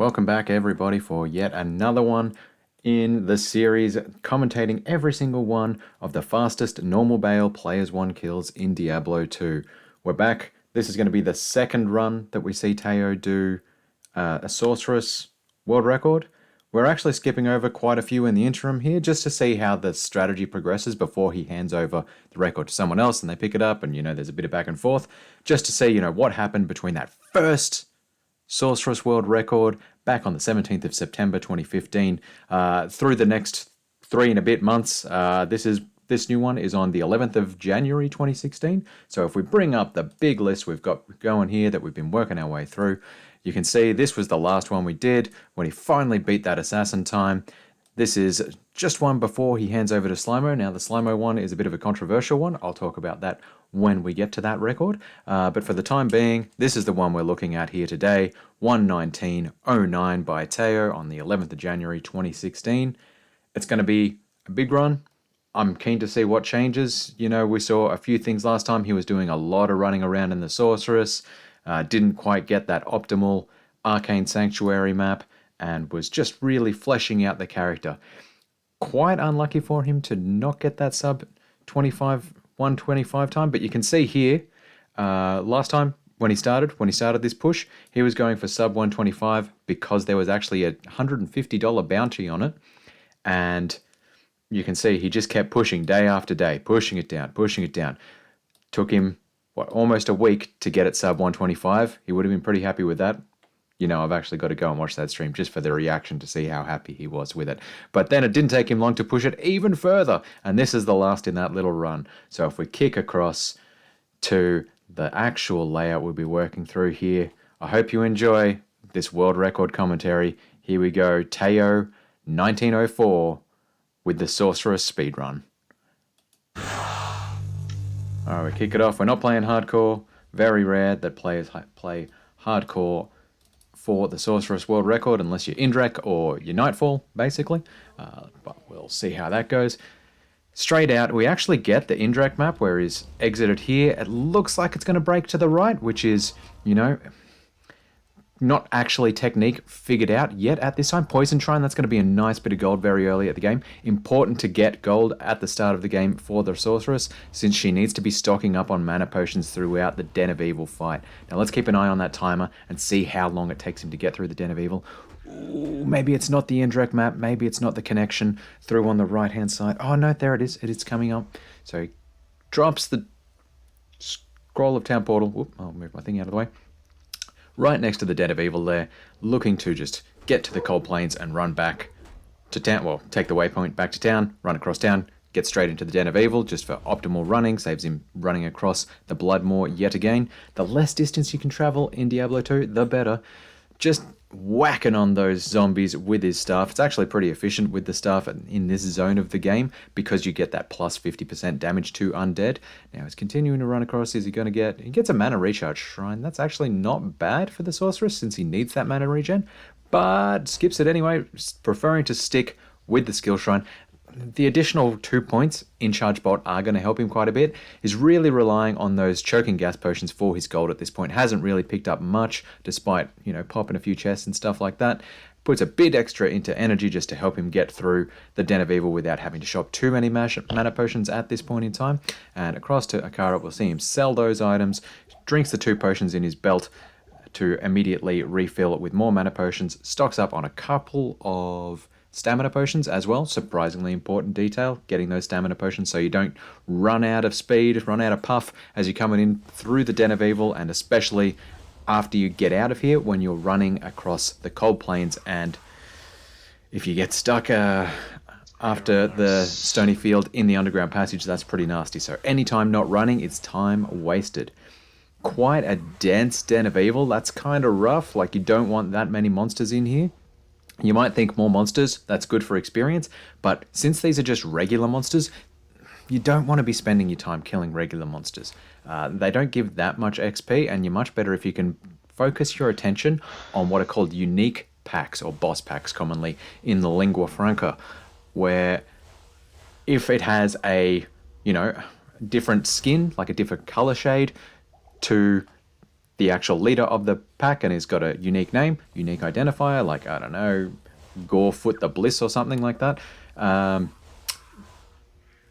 Welcome back, everybody, for yet another one in the series, commentating every single one of the fastest normal bail players 1 kills in Diablo 2. We're back. This is going to be the second run that we see Teo do a Sorceress world record. We're actually skipping over quite a few in the interim here just to see how the strategy progresses before he hands over the record to someone else and they pick it up, and there's a bit of back and forth just to see what happened between that first Sorceress world record back on the 17th of September 2015 through the next 3 and a bit months. This new one is on the 11th of January 2016. So if we bring up the big list we've got going here that we've been working our way through, you can see this was the last one we did when he finally beat that assassin time. This is just one before he hands over to Slimo. Now, the Slimo one is a bit of a controversial one. I'll talk about that when we get to that record. But for the time being, this is the one we're looking at here today. 1:19:09 by Teo on the 11th of January 2016. It's going to be a big run. I'm keen to see what changes. We saw a few things last time. He was doing a lot of running around in the Sorceress. Didn't quite get that optimal Arcane Sanctuary map, and was just really fleshing out the character. Quite unlucky for him to not get that sub 125 time, but you can see here, last time when he started this push, he was going for sub 125 because there was actually a $150 bounty on it, and you can see he just kept pushing day after day, pushing it down. Took him, almost a week to get it sub 125. He would have been pretty happy with that. I've actually got to go and watch that stream just for the reaction to see how happy he was with it. But then it didn't take him long to push it even further. And this is the last in that little run. So if we kick across to the actual layout we'll be working through here, I hope you enjoy this world record commentary. Here we go. Teo 1904 with the Sorceress speedrun. Alright, we kick it off. We're not playing hardcore. Very rare that players play hardcore for the Sorceress world record, unless you're Indrek or you're Nightfall, basically. But we'll see how that goes. Straight out, we actually get the Indrek map where he's exited here. It looks like it's going to break to the right, which is, not actually technique figured out yet at this time. Poison Shrine, that's going to be a nice bit of gold very early at the game. Important to get gold at the start of the game for the Sorceress, since she needs to be stocking up on mana potions throughout the Den of Evil fight. Now let's keep an eye on that timer and see how long it takes him to get through the Den of Evil. Ooh, maybe it's not the Indrek map, maybe it's not the connection through on the right hand side. Oh no, there it is. It is coming up. So he drops the Scroll of Town Portal. Whoop, I'll move my thing out of the way. Right next to the Den of Evil there, looking to just get to the Cold Plains and run back to town. Well, take the waypoint back to town, run across town, get straight into the Den of Evil just for optimal running, saves him running across the Bloodmoor yet again. The less distance you can travel in Diablo 2, the better. Just whacking on those zombies with his staff. It's actually pretty efficient with the staff in this zone of the game because you get that plus 50% damage to undead. Now he's continuing to run across. Is he going to get... He gets a mana recharge shrine. That's actually not bad for the Sorceress since he needs that mana regen, but skips it anyway, preferring to stick with the skill shrine. The additional 2 points in Charge Bolt are going to help him quite a bit. He's really relying on those choking gas potions for his gold at this point. Hasn't really picked up much, despite, popping a few chests and stuff like that. Puts a bit extra into energy just to help him get through the Den of Evil without having to shop too many mana potions at this point in time. And across to Akara, we'll see him sell those items, drinks the 2 potions in his belt to immediately refill it with more mana potions, stocks up on a couple of stamina potions as well. Surprisingly important detail, getting those stamina potions so you don't run out of speed, run out of puff as you're coming in through the Den of Evil, and especially after you get out of here when you're running across the Cold Plains, and if you get stuck after the Stony Field in the underground passage, that's pretty nasty. So anytime not running, it's time wasted. Quite a dense Den of Evil. That's kind of rough. Like, you don't want that many monsters in here. You might think more monsters, that's good for experience, but since these are just regular monsters, you don't want to be spending your time killing regular monsters. They don't give that much XP, and you're much better if you can focus your attention on what are called unique packs, or boss packs commonly in the lingua franca, where if it has a, different skin, like a different color shade to the actual leader of the pack and he's got a unique name, unique identifier, like, I don't know, Gorefoot the Bliss or something like that,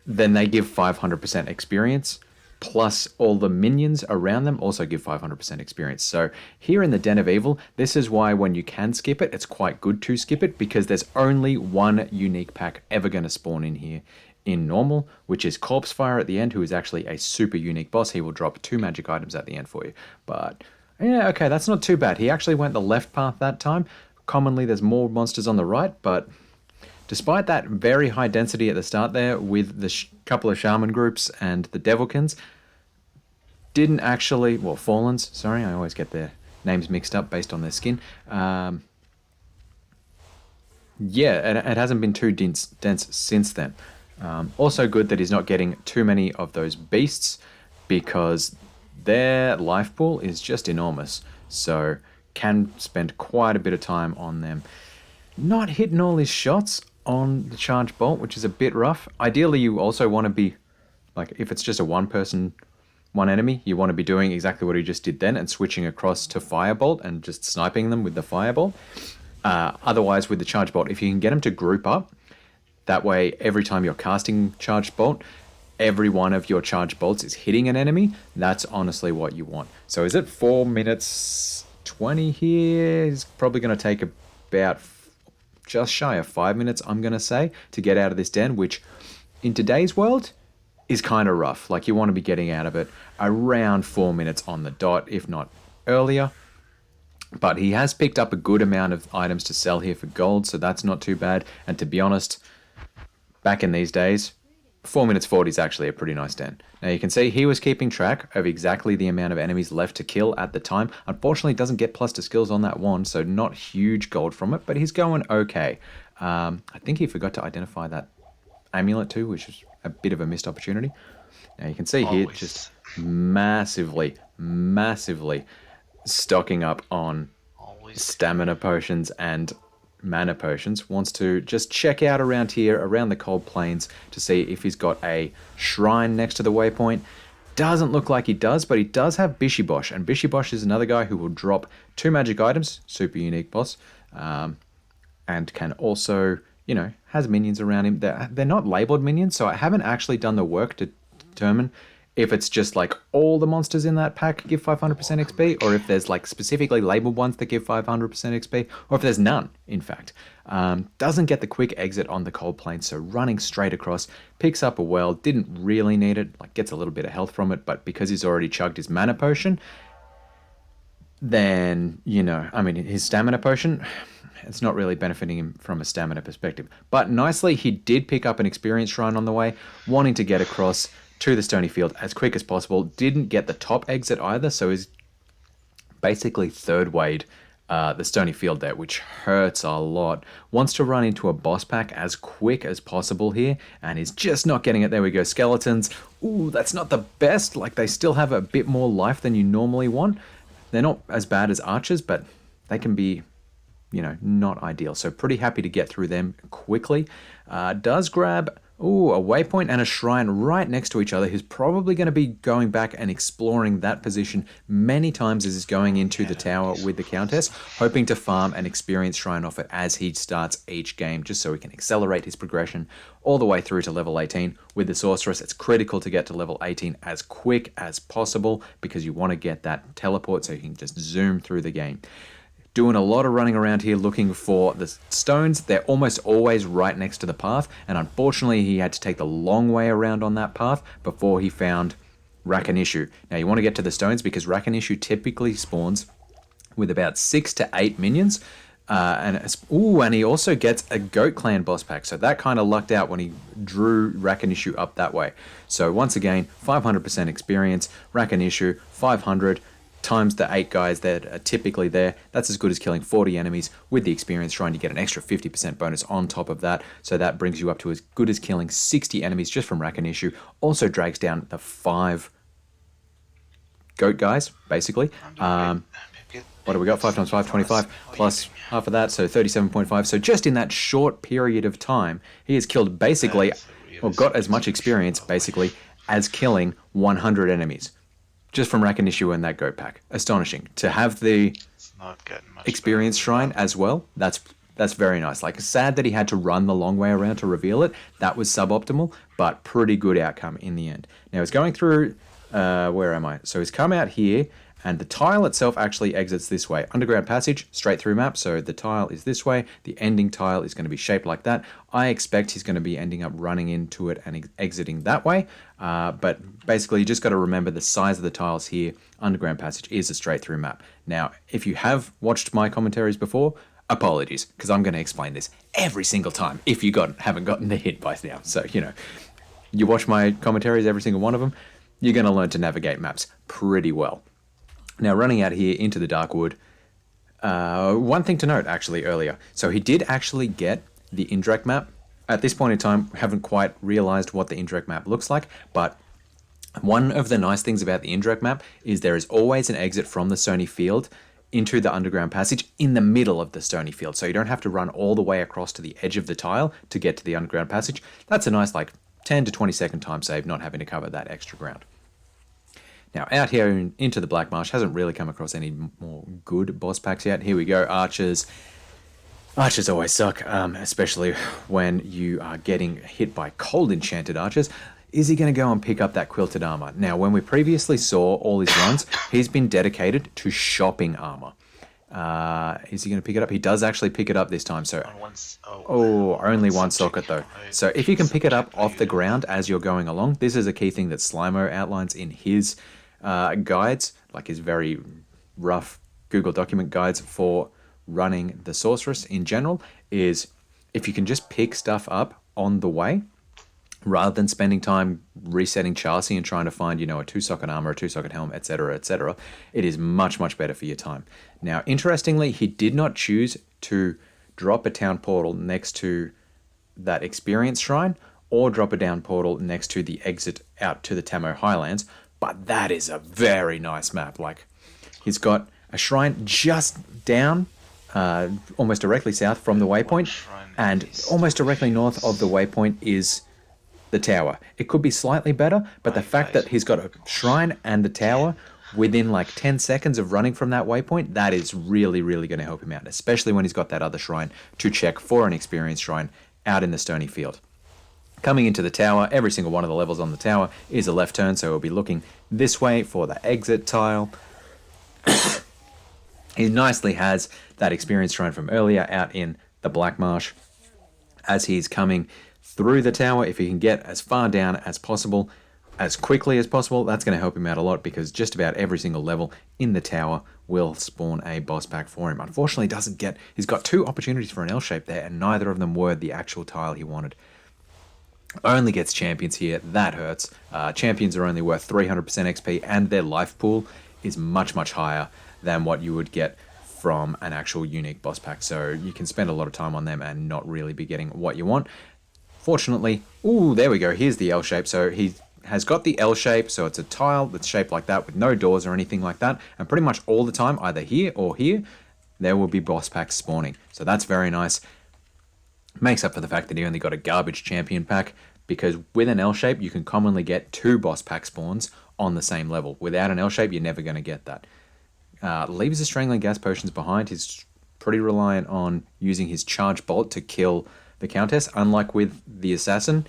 then they give 500% experience, plus all the minions around them also give 500% experience. So here in the Den of Evil, this is why when you can skip it, it's quite good to skip it, because there's only one unique pack ever going to spawn in here in normal, which is Corpse Fire at the end, who is actually a super unique boss. He will drop 2 magic items at the end for you. But yeah, okay, that's not too bad. He actually went the left path that time. Commonly there's more monsters on the right, but despite that very high density at the start there with the couple of shaman groups and the devilkins, didn't actually, well, Fallens, sorry, I always get their names mixed up based on their skin. Yeah, it hasn't been too dense since then. Also good that he's not getting too many of those beasts, because their life pool is just enormous. So can spend quite a bit of time on them. Not hitting all his shots on the charge bolt, which is a bit rough. Ideally, you also want to be, like, if it's just a one enemy, you want to be doing exactly what he just did then and switching across to firebolt and just sniping them with the firebolt. Otherwise, with the charge bolt, if you can get them to group up, that way every time you're casting charged bolt, every one of your charged bolts is hitting an enemy. That's honestly what you want. So is it 4 minutes 20 here? It's probably going to take about just shy of 5 minutes, I'm going to say, to get out of this den, which in today's world is kind of rough. Like, you want to be getting out of it around 4 minutes on the dot, if not earlier. But he has picked up a good amount of items to sell here for gold, so that's not too bad. And to be honest, back in these days, 4 minutes 40 is actually a pretty nice den. Now you can see he was keeping track of exactly the amount of enemies left to kill at the time. Unfortunately, doesn't get plus to skills on that wand, so not huge gold from it, but he's going okay. I think he forgot to identify that amulet too, which is a bit of a missed opportunity. Now you can see here just massively stocking up on stamina potions and mana potions. Wants to just check out around here, around the cold plains, to see if he's got a shrine next to the waypoint. Doesn't look like he does, but he does have Bishibosh, and Bishibosh is another guy who will drop 2 magic items, super unique boss, and can also, you know, has minions around him. They're not labeled minions, so I haven't actually done the work to determine if it's just like all the monsters in that pack give 500% XP, or if there's like specifically labeled ones that give 500% XP, or if there's none, in fact. Doesn't get the quick exit on the cold plain, so running straight across, picks up a well, didn't really need it, like gets a little bit of health from it, but because he's already chugged his mana potion, then, you know, I mean, his stamina potion, it's not really benefiting him from a stamina perspective. But nicely, he did pick up an experience shrine on the way, wanting to get across to the Stony Field as quick as possible. Didn't get the top exit either, so he's basically third wayed the Stony Field there, which hurts a lot. Wants to run into a boss pack as quick as possible here, and he's just not getting it. There we go, skeletons. Ooh, that's not the best. Like, they still have a bit more life than you normally want. They're not as bad as archers, but they can be, you know, not ideal. So pretty happy to get through them quickly. Does grab a waypoint and a shrine right next to each other. He's probably going to be going back and exploring that position many times as he's going into the tower with the Countess, hoping to farm an experience shrine off it as he starts each game, just so he can accelerate his progression all the way through to level 18. With the Sorceress, it's critical to get to level 18 as quick as possible, because you want to get that teleport so you can just zoom through the game. Doing a lot of running around here looking for the stones. They're almost always right next to the path, and unfortunately he had to take the long way around on that path before he found Rakanishu. Now you want to get to the stones because Rakanishu typically spawns with about 6 to 8 minions, and he also gets a Goat Clan boss pack, so that kind of lucked out when he drew Rakanishu up that way. So once again, 500% experience, Rakanishu 500 times the 8 guys that are typically there. That's as good as killing 40 enemies with the experience trying to get an extra 50% bonus on top of that. So that brings you up to as good as killing 60 enemies just from Rakanishu. Also drags down the 5 goat guys, basically. What do we got? 5 times 5, 25, plus half of that, so 37.5. So just in that short period of time, he has killed basically, or got as much experience, basically, as killing 100 enemies. just from Rakanishi and that goat pack. Astonishing. To have the It's not getting much experience better. shrine as well, that's very nice. Like, sad that he had to run the long way around to reveal it. That was suboptimal, but pretty good outcome in the end. Now he's going through, where am I? So he's come out here, and the tile itself actually exits this way. Underground passage, straight through map, so the tile is this way. The ending tile is going to be shaped like that. I expect he's going to be ending up running into it and exiting that way. But basically, you just got to remember the size of the tiles here. Underground passage is a straight through map. Now, if you have watched my commentaries before, apologies, because I'm going to explain this every single time if you haven't gotten the hint by now. So, you watch my commentaries, every single one of them, you're going to learn to navigate maps pretty well. Now, running out here into the Darkwood, one thing to note actually earlier. So he did actually get the indirect map. At this point in time, haven't quite realized what the indirect map looks like, but one of the nice things about the indirect map is there is always an exit from the stony field into the underground passage in the middle of the stony field. So you don't have to run all the way across to the edge of the tile to get to the underground passage. That's a nice 10 to 20 second time save, not having to cover that extra ground. Now, out here into the Black Marsh, hasn't really come across any more good boss packs yet. Here we go, Archers. Archers always suck, especially when you are getting hit by cold enchanted archers. Is he going to go and pick up that quilted armor? Now, when we previously saw all his runs, he's been dedicated to shopping armor. Is he going to pick it up? He does actually pick it up this time. So, only one socket though. So if you can pick it up off the ground as you're going along, this is a key thing that Slimo outlines in his guides, like his very rough Google document guides for running the Sorceress in general, is if you can just pick stuff up on the way, rather than spending time resetting chassis and trying to find, a 2-socket armor, a 2-socket helmet, etc., it is much, much better for your time. Now, interestingly, he did not choose to drop a town portal next to that experience shrine or drop a down portal next to the exit out to the Tamo Highlands, but that is a very nice map. Like, he's got a shrine just down, almost directly south from the waypoint, and almost directly north of the waypoint is the tower. It could be slightly better, but the fact that he's got a shrine and the tower within 10 seconds of running from that waypoint, that is really, really going to help him out, especially when he's got that other shrine to check for an experience shrine out in the stony field. Coming into the tower, every single one of the levels on the tower is a left turn, so he'll be looking this way for the exit tile. He nicely has that experience shrine from earlier out in the Black Marsh. As he's coming through the tower, if he can get as far down as possible, as quickly as possible, that's going to help him out a lot, because just about every single level in the tower will spawn a boss pack for him. Unfortunately, he's got 2 opportunities for an L shape there, and neither of them were the actual tile he wanted. Only gets champions here. That hurts. Champions are only worth 300% XP, and their life pool is much, much higher than what you would get from an actual unique boss pack. So you can spend a lot of time on them and not really be getting what you want. Fortunately, there we go. Here's the L shape. So he has got the L shape. So it's a tile that's shaped like that with no doors or anything like that. And pretty much all the time, either here or here, there will be boss packs spawning. So that's very nice. Makes up for the fact that he only got a garbage champion pack, because with an L shape, you can commonly get 2 boss pack spawns on the same level. Without an L shape, you're never going to get that. Leaves the strangling gas potions behind. He's pretty reliant on using his charge bolt to kill the Countess. Unlike with the Assassin,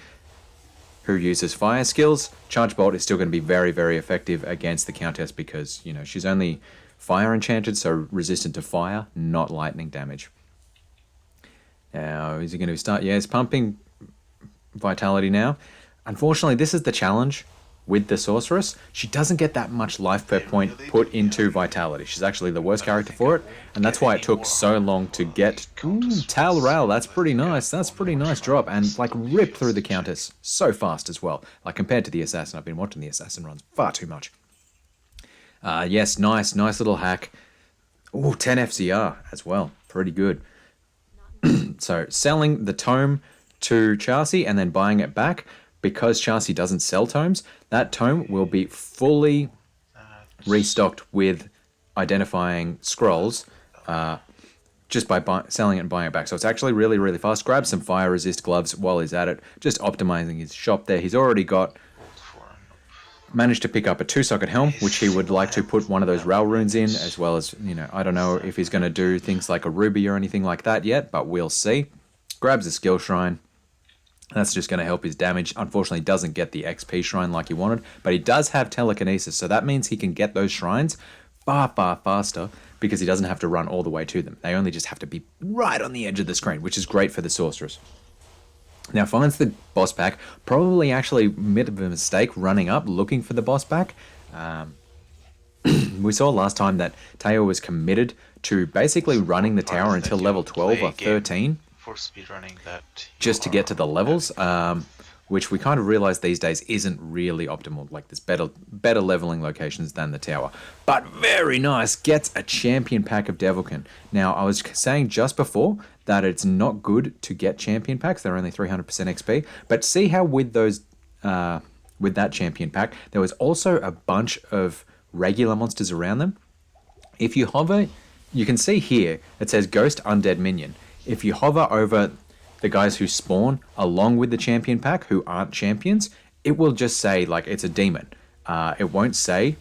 who uses fire skills, charge bolt is still going to be very, very effective against the Countess, because, she's only fire enchanted, so resistant to fire, not lightning damage. Now, is he going to start? Yeah, he's pumping vitality now. Unfortunately, this is the challenge with the Sorceress. She doesn't get that much life per point put into vitality. She's actually the worst character for it, and that's why it took so long to get Tal Rail. That's pretty nice. That's a pretty nice drop, and rip through the Countess so fast as well. Compared to the Assassin, I've been watching the Assassin runs far too much. Yes, nice little hack. 10 FCR as well. Pretty good. So selling the tome to Chassis and then buying it back, because Chassis doesn't sell tomes, that tome will be fully restocked with identifying scrolls just by selling it and buying it back. So it's actually really, really fast. Grab some fire resist gloves while he's at it, just optimizing his shop there. He's already got Managed to pick up a 2-socket helm, which he would like to put one of those rail runes in, as well as, I don't know if he's going to do things like a ruby or anything like that yet, but we'll see. Grabs a skill shrine. That's just going to help his damage. Unfortunately, doesn't get the XP shrine like he wanted, but he does have telekinesis, so that means he can get those shrines far, far faster because he doesn't have to run all the way to them. They only just have to be right on the edge of the screen, which is great for the Sorceress. Now finds the boss pack, probably actually made a mistake running up looking for the boss pack. We saw last time that Teo was committed to basically running the tower until level 12 or 13 for speedrunning that just to get to the levels, which we kind of realize these days isn't really optimal. Like there's better leveling locations than the tower. But very nice, gets a champion pack of Devilkin. Now I was saying just before that it's not good to get champion packs. They're only 300% XP. But see how with those, with that champion pack, there was also a bunch of regular monsters around them. If you hover, you can see here it says Ghost Undead Minion. If you hover over the guys who spawn along with the champion pack who aren't champions, it will just say like it's a demon. It won't say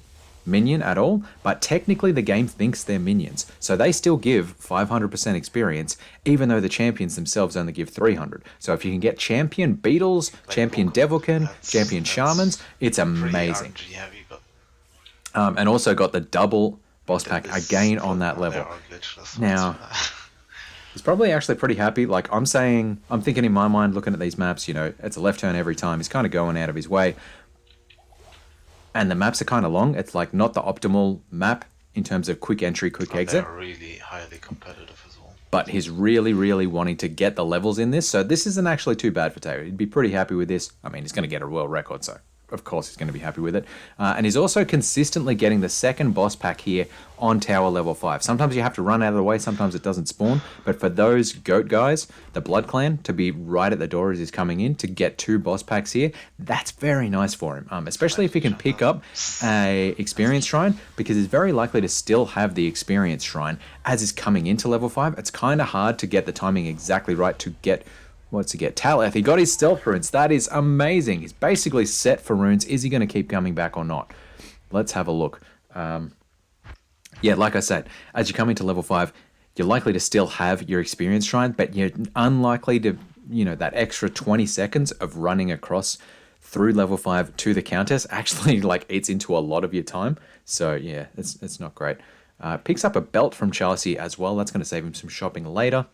minion at all, but technically the game thinks they're minions. So they still give 500% experience, even though the champions themselves only give 300. So if you can get champion beetles, champion devilkin, champion shamans, it's amazing. And also got the double boss pack again on that level. Now, he's probably actually pretty happy. Like I'm thinking in my mind, looking at these maps, it's a left turn every time. He's kind of going out of his way. And the maps are kind of long. It's like not the optimal map in terms of quick entry, quick exit. They're really highly competitive as well. But he's really, really wanting to get the levels in this. So this isn't actually too bad for Taylor. He'd be pretty happy with this. I mean, he's going to get a world record, so of course he's going to be happy with it. And he's also consistently getting the second boss pack here on tower level 5. Sometimes you have to run out of the way, sometimes it doesn't spawn, but for those goat guys, the Blood Clan, to be right at the door as he's coming in to get 2 boss packs here, that's very nice for him, especially if he can pick up a experience shrine, because he's very likely to still have the experience shrine as he's coming into level 5. It's kind of hard to get the timing exactly right to get what's he get? Taleth. He got his stealth runes. That is amazing. He's basically set for runes. Is he going to keep coming back or not? Let's have a look. Yeah, like I said, as you come into level 5, you're likely to still have your experience shrine, but you're unlikely to, that extra 20 seconds of running across through level 5 to the countess actually like eats into a lot of your time. So yeah, it's not great. Picks up a belt from Chelsea as well. That's going to save him some shopping later.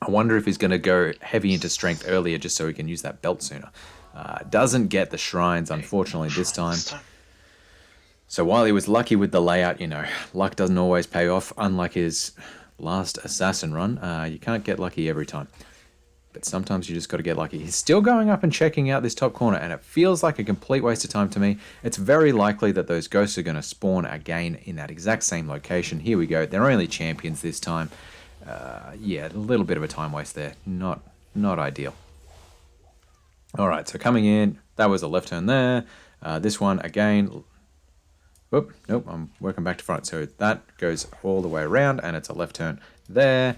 I wonder if he's going to go heavy into strength earlier just so he can use that belt sooner. Doesn't get the shrines, unfortunately, this time. So while he was lucky with the layout, luck doesn't always pay off. Unlike his last assassin run, you can't get lucky every time. But sometimes you just got to get lucky. He's still going up and checking out this top corner, and it feels like a complete waste of time to me. It's very likely that those ghosts are going to spawn again in that exact same location. Here we go. They're only champions this time. Yeah, a little bit of a time waste there. Not ideal. All right, so coming in, that was a left turn there. This one again. Whoop, nope, I'm working back to front. So that goes all the way around, and it's a left turn there.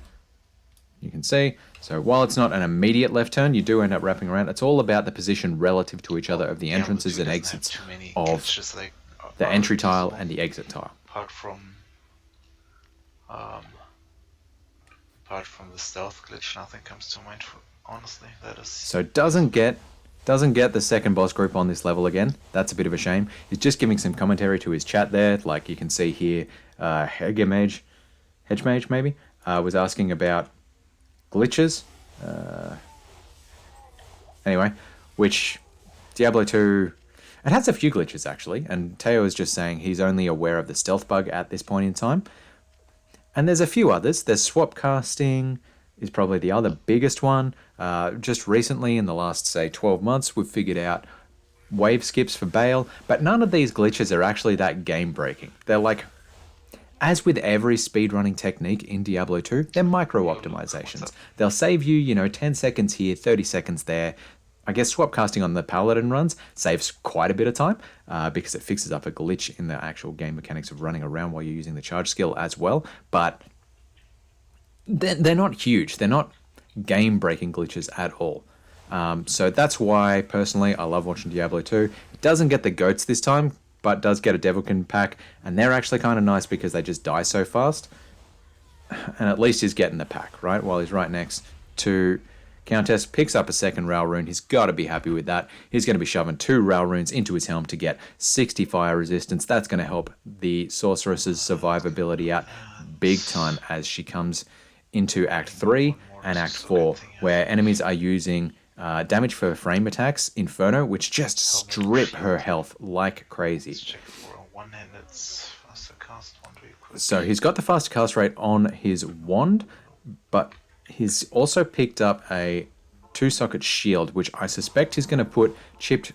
You can see. So while it's not an immediate left turn, you do end up wrapping around. It's all about the position relative to each other of the entrances and exits of the entry tile and the exit tile. Apart from the stealth glitch, nothing comes to mind. Honestly, that is. So doesn't get the second boss group on this level again. That's a bit of a shame. He's just giving some commentary to his chat there, like you can see here. Hedgemage maybe was asking about glitches. Anyway, which Diablo 2. It has a few glitches actually, and Teo is just saying he's only aware of the stealth bug at this point in time. And there's a few others. There's swap casting is probably the other biggest one. Just recently, in the last, say, 12 months, we've figured out wave skips for Bale. But none of these glitches are actually that game-breaking. They're like, as with every speedrunning technique in Diablo 2, they're micro-optimizations. They'll save you, 10 seconds here, 30 seconds there. I guess swap casting on the Paladin runs saves quite a bit of time because it fixes up a glitch in the actual game mechanics of running around while you're using the charge skill as well. But they're not huge. They're not game-breaking glitches at all. So that's why, personally, I love watching Diablo 2. It doesn't get the goats this time, but does get a Devilkin pack, and they're actually kind of nice because they just die so fast. And at least he's getting the pack, right? While he's right next to Countess, picks up a second Rail Rune. He's got to be happy with that. He's going to be shoving 2 Rail Runes into his helm to get 60 fire resistance. That's going to help the Sorceress's survivability out big time as she comes into Act 3 and Act 4, where enemies are using damage for frame attacks, Inferno, which just strip her health like crazy. Check for a one-handed faster cast wand real quick. So he's got the faster cast rate on his wand, but he's also picked up a 2-socket shield, which I suspect he's going to put chipped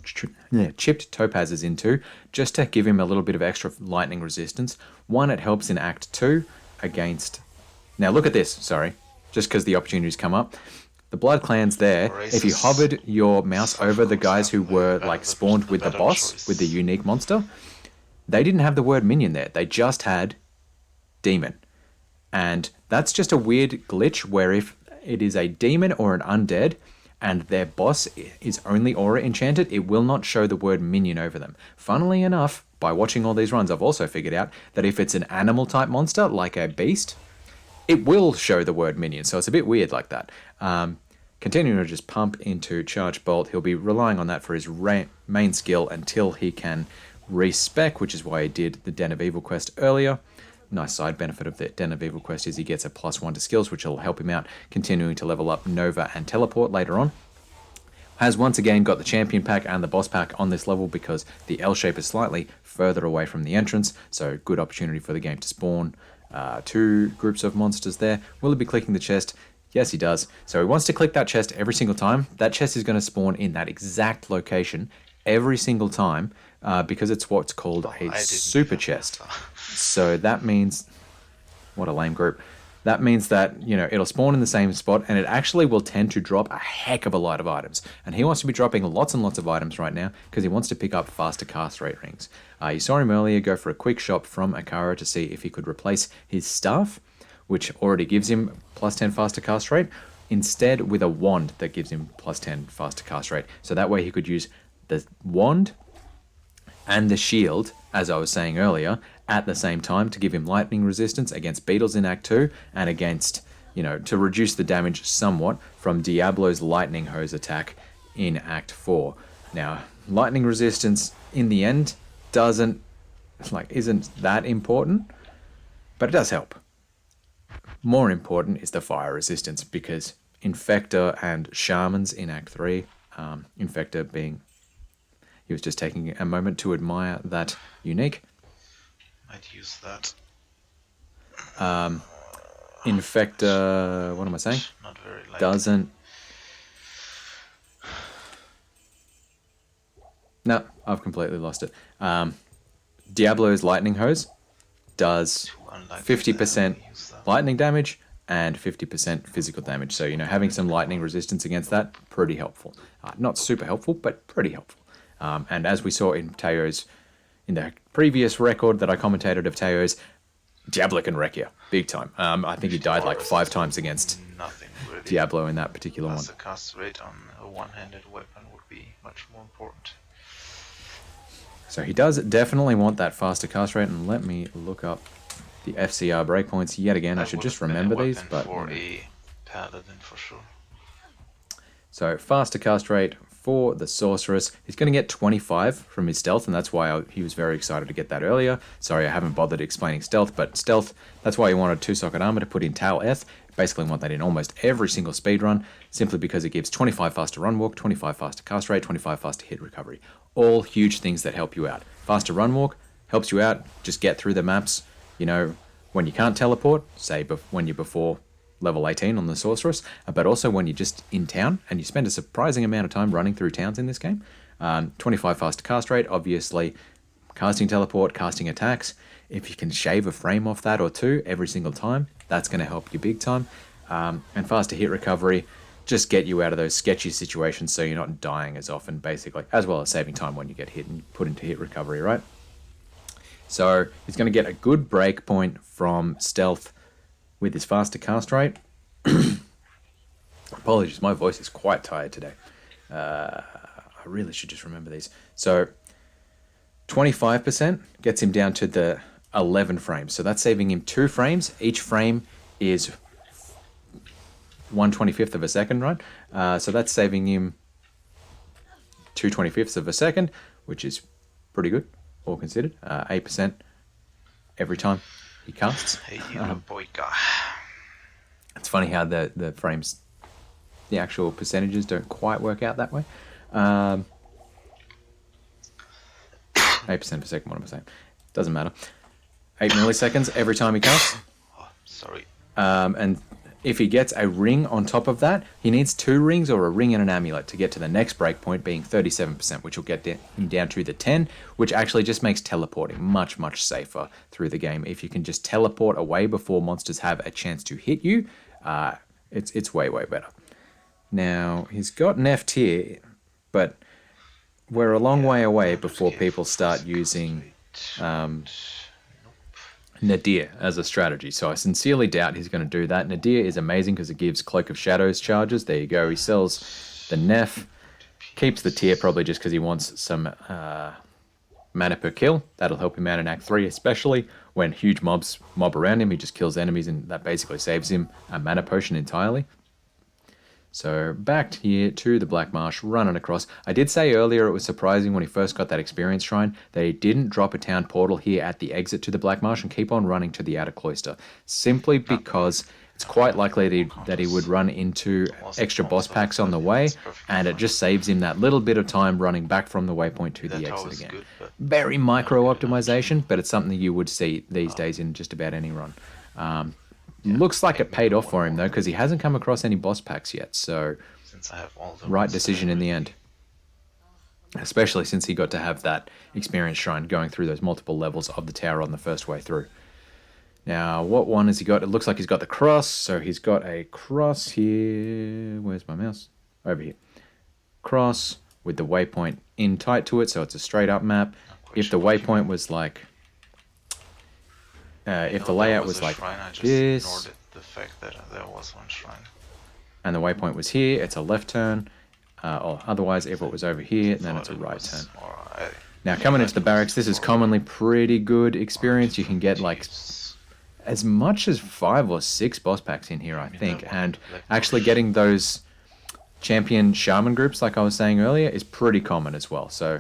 topazes into, just to give him a little bit of extra lightning resistance. One, it helps in Act 2 against... Now look at this, sorry, just because the opportunities come up. The Blood Clans there, if you hovered your mouse over the guys who were like spawned with the boss, with the unique monster, they didn't have the word minion there. They just had demon. And that's just a weird glitch where if it is a demon or an undead and their boss is only aura enchanted, it will not show the word minion over them. Funnily enough, by watching all these runs, I've also figured out that if it's an animal type monster, like a beast, it will show the word minion. So it's a bit weird like that. Continuing to just pump into Charge Bolt, he'll be relying on that for his main skill until he can respec, which is why he did the Den of Evil quest earlier. Nice side benefit of the Den of Evil quest is he gets a +1 to skills, which will help him out continuing to level up Nova and Teleport later on. Has once again got the Champion pack and the Boss pack on this level because the L shape is slightly further away from the entrance, so good opportunity for the game to spawn 2 groups of monsters there. Will he be clicking the chest? Yes, he does. So he wants to click that chest every single time. That chest is going to spawn in that exact location every single time because it's what's called a super chest. So that means... What a lame group. That means that, you know, it'll spawn in the same spot and it actually will tend to drop a heck of a lot of items. And he wants to be dropping lots and lots of items right now because he wants to pick up faster cast rate rings. You saw him earlier go for a quick shop from Akara to see if he could replace his staff, which already gives him +10 faster cast rate, instead with a wand that gives him +10 faster cast rate. So that way he could use the wand and the shield, as I was saying earlier, at the same time to give him lightning resistance against beetles in Act 2 and against, you know, to reduce the damage somewhat from Diablo's lightning hose attack in Act 4. Now, lightning resistance in the end isn't that important, but it does help. More important is the fire resistance because Infector and Shamans in Act 3, Infector being... He was just taking a moment to admire that unique. Might use that. Infector... What am I saying? Not very likely. Doesn't... No, I've completely lost it. Diablo's Lightning Hose does 50% lightning damage and 50% physical damage. So, you know, having some lightning resistance against that, pretty helpful. Not super helpful, but pretty helpful. And as we saw in Teo's, in the previous record that I commentated of Teo's, Diablo can wreck you big time. I think he died like 5 times against really. Diablo in that particular one. The cast rate on a one-handed weapon would be much more important. So he does definitely want that faster cast rate, and let me look up the FCR breakpoints yet again. I should just remember these, but for a paladin for sure. So faster cast rate for the Sorceress. He's going to get 25 from his stealth, and that's why he was very excited to get that earlier. Sorry, I haven't bothered explaining stealth, but stealth, that's why he wanted 2-socket armor to put in Tal Eth. Basically want that in almost every single speedrun, simply because it gives 25 faster run walk, 25 faster cast rate, 25 faster hit recovery. All huge things that help you out. Faster run walk helps you out, just get through the maps, you know, when you can't teleport, say when you're before level 18 on the Sorceress, but also when you're just in town and you spend a surprising amount of time running through towns in this game. 25 faster cast rate, obviously casting teleport, casting attacks. If you can shave a frame off that or 2 every single time, that's going to help you big time. And faster hit recovery, just get you out of those sketchy situations so you're not dying as often, basically, as well as saving time when you get hit and put into hit recovery, right? So he's going to get a good break point from stealth with his faster cast rate. Apologies, my voice is quite tired today. I really should just remember these. So 25% gets him down to the 11 frames. So that's saving him 2 frames. Each frame is 1/25th of a second, right? So that's saving him 2/25ths of a second, which is pretty good, all considered. 8% every time he casts. Hey, you boy guy. It's funny how the frames, the actual percentages don't quite work out that way. 8% per second, what am I saying? Doesn't matter. 8 milliseconds every time he casts. Oh, sorry. And if he gets a ring on top of that, he needs 2 rings or a ring and an amulet to get to the next breakpoint, being 37%, which will get him down to the 10, which actually just makes teleporting much, much safer through the game. If you can just teleport away before monsters have a chance to hit you, it's way, way better. Now, he's got an F tier, but we're a long way away before people start using Nadir as a strategy. So I sincerely doubt he's going to do that. Nadir is amazing because it gives Cloak of Shadows charges. There you go. He sells the Nef, keeps the tier probably just because he wants some mana per kill. That'll help him out in Act 3, especially when huge mobs mob around him. He just kills enemies and that basically saves him a mana potion entirely. So back here to the Black Marsh, running across. I did say earlier it was surprising when he first got that experience shrine that he didn't drop a town portal here at the exit to the Black Marsh and keep on running to the outer cloister. Simply because it's quite likely that he would run into extra boss packs on the way, and it just saves him that little bit of time running back from the waypoint to the exit again. Very micro optimization, but it's something you would see these days in just about any run. Looks like it paid off for him though, because he hasn't come across any boss packs yet, so right decision in the end. Especially since he got to have that experience shrine going through those multiple levels of the tower on the first way through. Now, what one has he got? It looks like he's got the cross, so he's got a cross here. Where's my mouse? Over here. Cross with the waypoint in tight to it, so it's a straight up map. If the waypoint was like... if the layout was like this, the fact that there was one shrine, and the waypoint was here, it's a left turn, or otherwise if it was over here, then it's a right turn. Now coming into the barracks, this is commonly pretty good experience. You can get like as much as 5 or 6 boss packs in here, I think, and actually getting those champion shaman groups, like I was saying earlier, is pretty common as well. So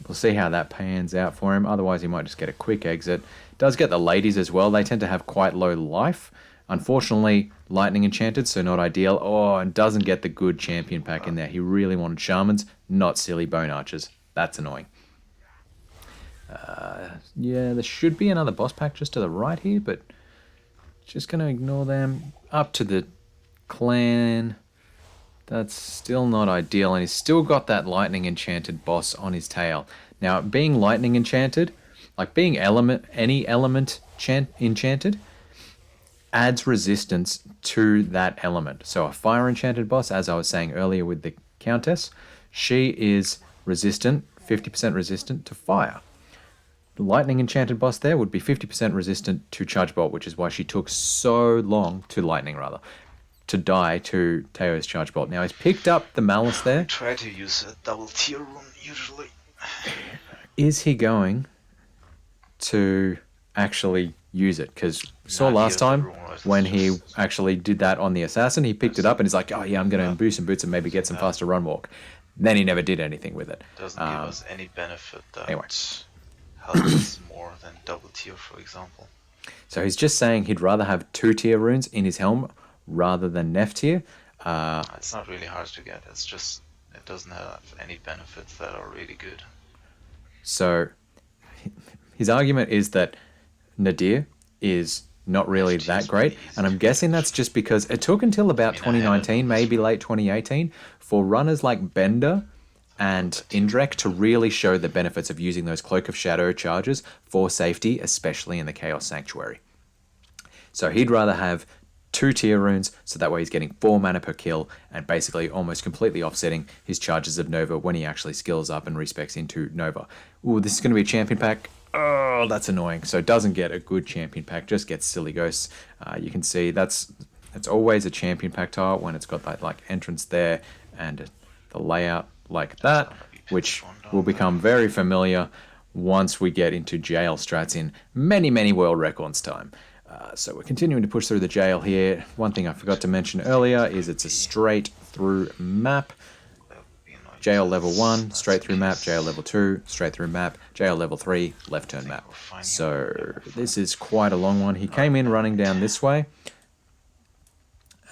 we'll see how that pans out for him. Otherwise, he might just get a quick exit. Does get the ladies as well. They tend to have quite low life. Unfortunately, lightning enchanted, so not ideal. Oh, and doesn't get the good champion pack in there. He really wanted shamans, not silly bone archers. That's annoying. Yeah, there should be another boss pack just to the right here, but just going to ignore them. Up to the clan. That's still not ideal, and he's still got that lightning enchanted boss on his tail. Now, being lightning enchanted, like being any element enchanted, adds resistance to that element. So a fire enchanted boss, as I was saying earlier with the Countess, she is resistant, 50% resistant to fire. The lightning enchanted boss there would be 50% resistant to charge bolt, which is why she took so long to die to Teo's charge bolt. Now he's picked up the malice there. I try to use a double tier rune usually. Is he going to actually use it? Because saw last time when he actually did that on the assassin, he picked it up and he's like, oh yeah, I'm going to boost some boots and maybe get some faster run walk. Then he never did anything with it. Doesn't give us any benefit that helps us more than double tier, for example. So he's just saying he'd rather have 2 tier runes in his helm rather than Nef tier. It's not really hard to get. It's just it doesn't have any benefits that are really good. So his argument is that Nadir is not really that great, and I'm guessing that's just because it took until about 2019, maybe late 2018, for runners like Bender and Indrek to really show the benefits of using those Cloak of Shadow charges for safety, especially in the Chaos Sanctuary. So he'd rather have 2 tier runes, so that way he's getting 4 mana per kill and basically almost completely offsetting his charges of Nova when he actually skills up and respecs into Nova. Ooh, this is going to be a champion pack. Oh, that's annoying. So it doesn't get a good champion pack, just gets silly ghosts. You can see that's It's always a champion pack tile when it's got that like entrance there and the layout like that, which will become very familiar once we get into jail strats in many world records time. So we're continuing to push through the jail here. One thing I forgot to mention earlier is it's a straight through map. Jail level 1, straight through map. Jail level 2, straight through map. Jail level 3, left turn map. So this is quite a long one. He came in running down this way,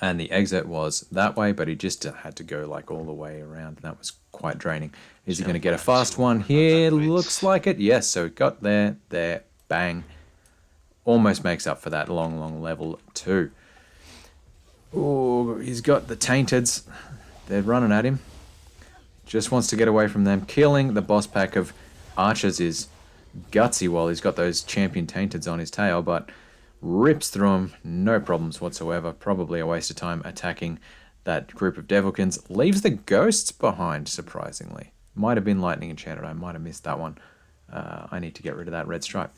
and the exit was that way, but he just had to go like all the way around, and that was quite draining. Is he going to get a fast one here? Looks like it. Yes, so it got there, bang. Almost makes up for that long level 2. Oh, he's got the Tainteds. They're running at him. Just wants to get away from them. Killing the boss pack of archers is gutsy while he's got those champion Tainteds on his tail, but rips through them, no problems whatsoever. Probably a waste of time attacking that group of Devilkins. Leaves the ghosts behind, surprisingly. Might have been Lightning Enchanted. I might have missed that one. I need to get rid of that red stripe.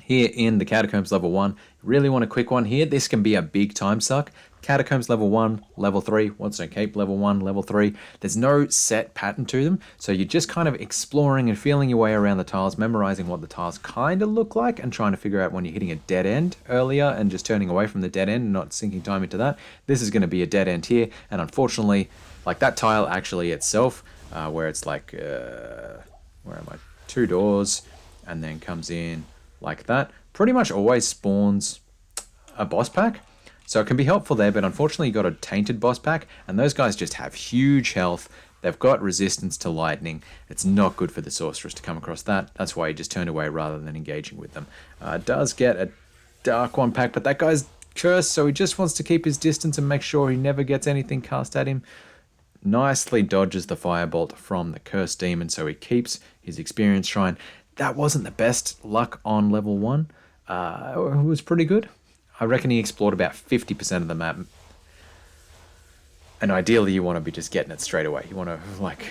Here in the Catacombs level 1, really want a quick one here. This can be a big time suck. Catacombs level 1, level 3, Waterstone Cape level 1, level 3. There's no set pattern to them, so you're just kind of exploring and feeling your way around the tiles, memorizing what the tiles kind of look like, and trying to figure out when you're hitting a dead end earlier and just turning away from the dead end and not sinking time into that. This is going to be a dead end here, and unfortunately, like that tile actually itself, where it's like, where am I? 2 doors, and then comes in like that, pretty much always spawns a boss pack. So it can be helpful there, but unfortunately you got a tainted boss pack, and those guys just have huge health. They've got resistance to lightning. It's not good for the sorceress to come across that. That's why he just turned away rather than engaging with them. Does get a dark one pack, but that guy's cursed, so he just wants to keep his distance and make sure he never gets anything cast at him. Nicely dodges the firebolt from the cursed demon, so he keeps his experience shrine. That wasn't the best luck on level 1. It was pretty good. I reckon he explored about 50% of the map. And ideally you want to be just getting it straight away. You want to like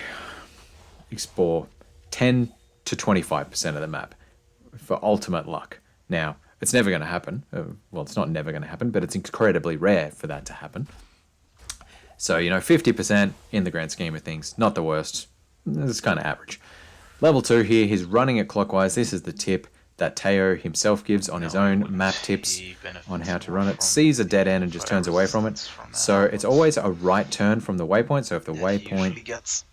explore 10 to 25% of the map for ultimate luck. Now, it's never going to happen. Well, it's not never going to happen, but it's incredibly rare for that to happen. So, 50% in the grand scheme of things, not the worst. It's kind of average. Level 2 here, he's running it clockwise. This is the tip that Teo himself gives on his own map tips on how to run it. Sees a dead end and just turns away from it. So it's always a right turn from the waypoint. So if the waypoint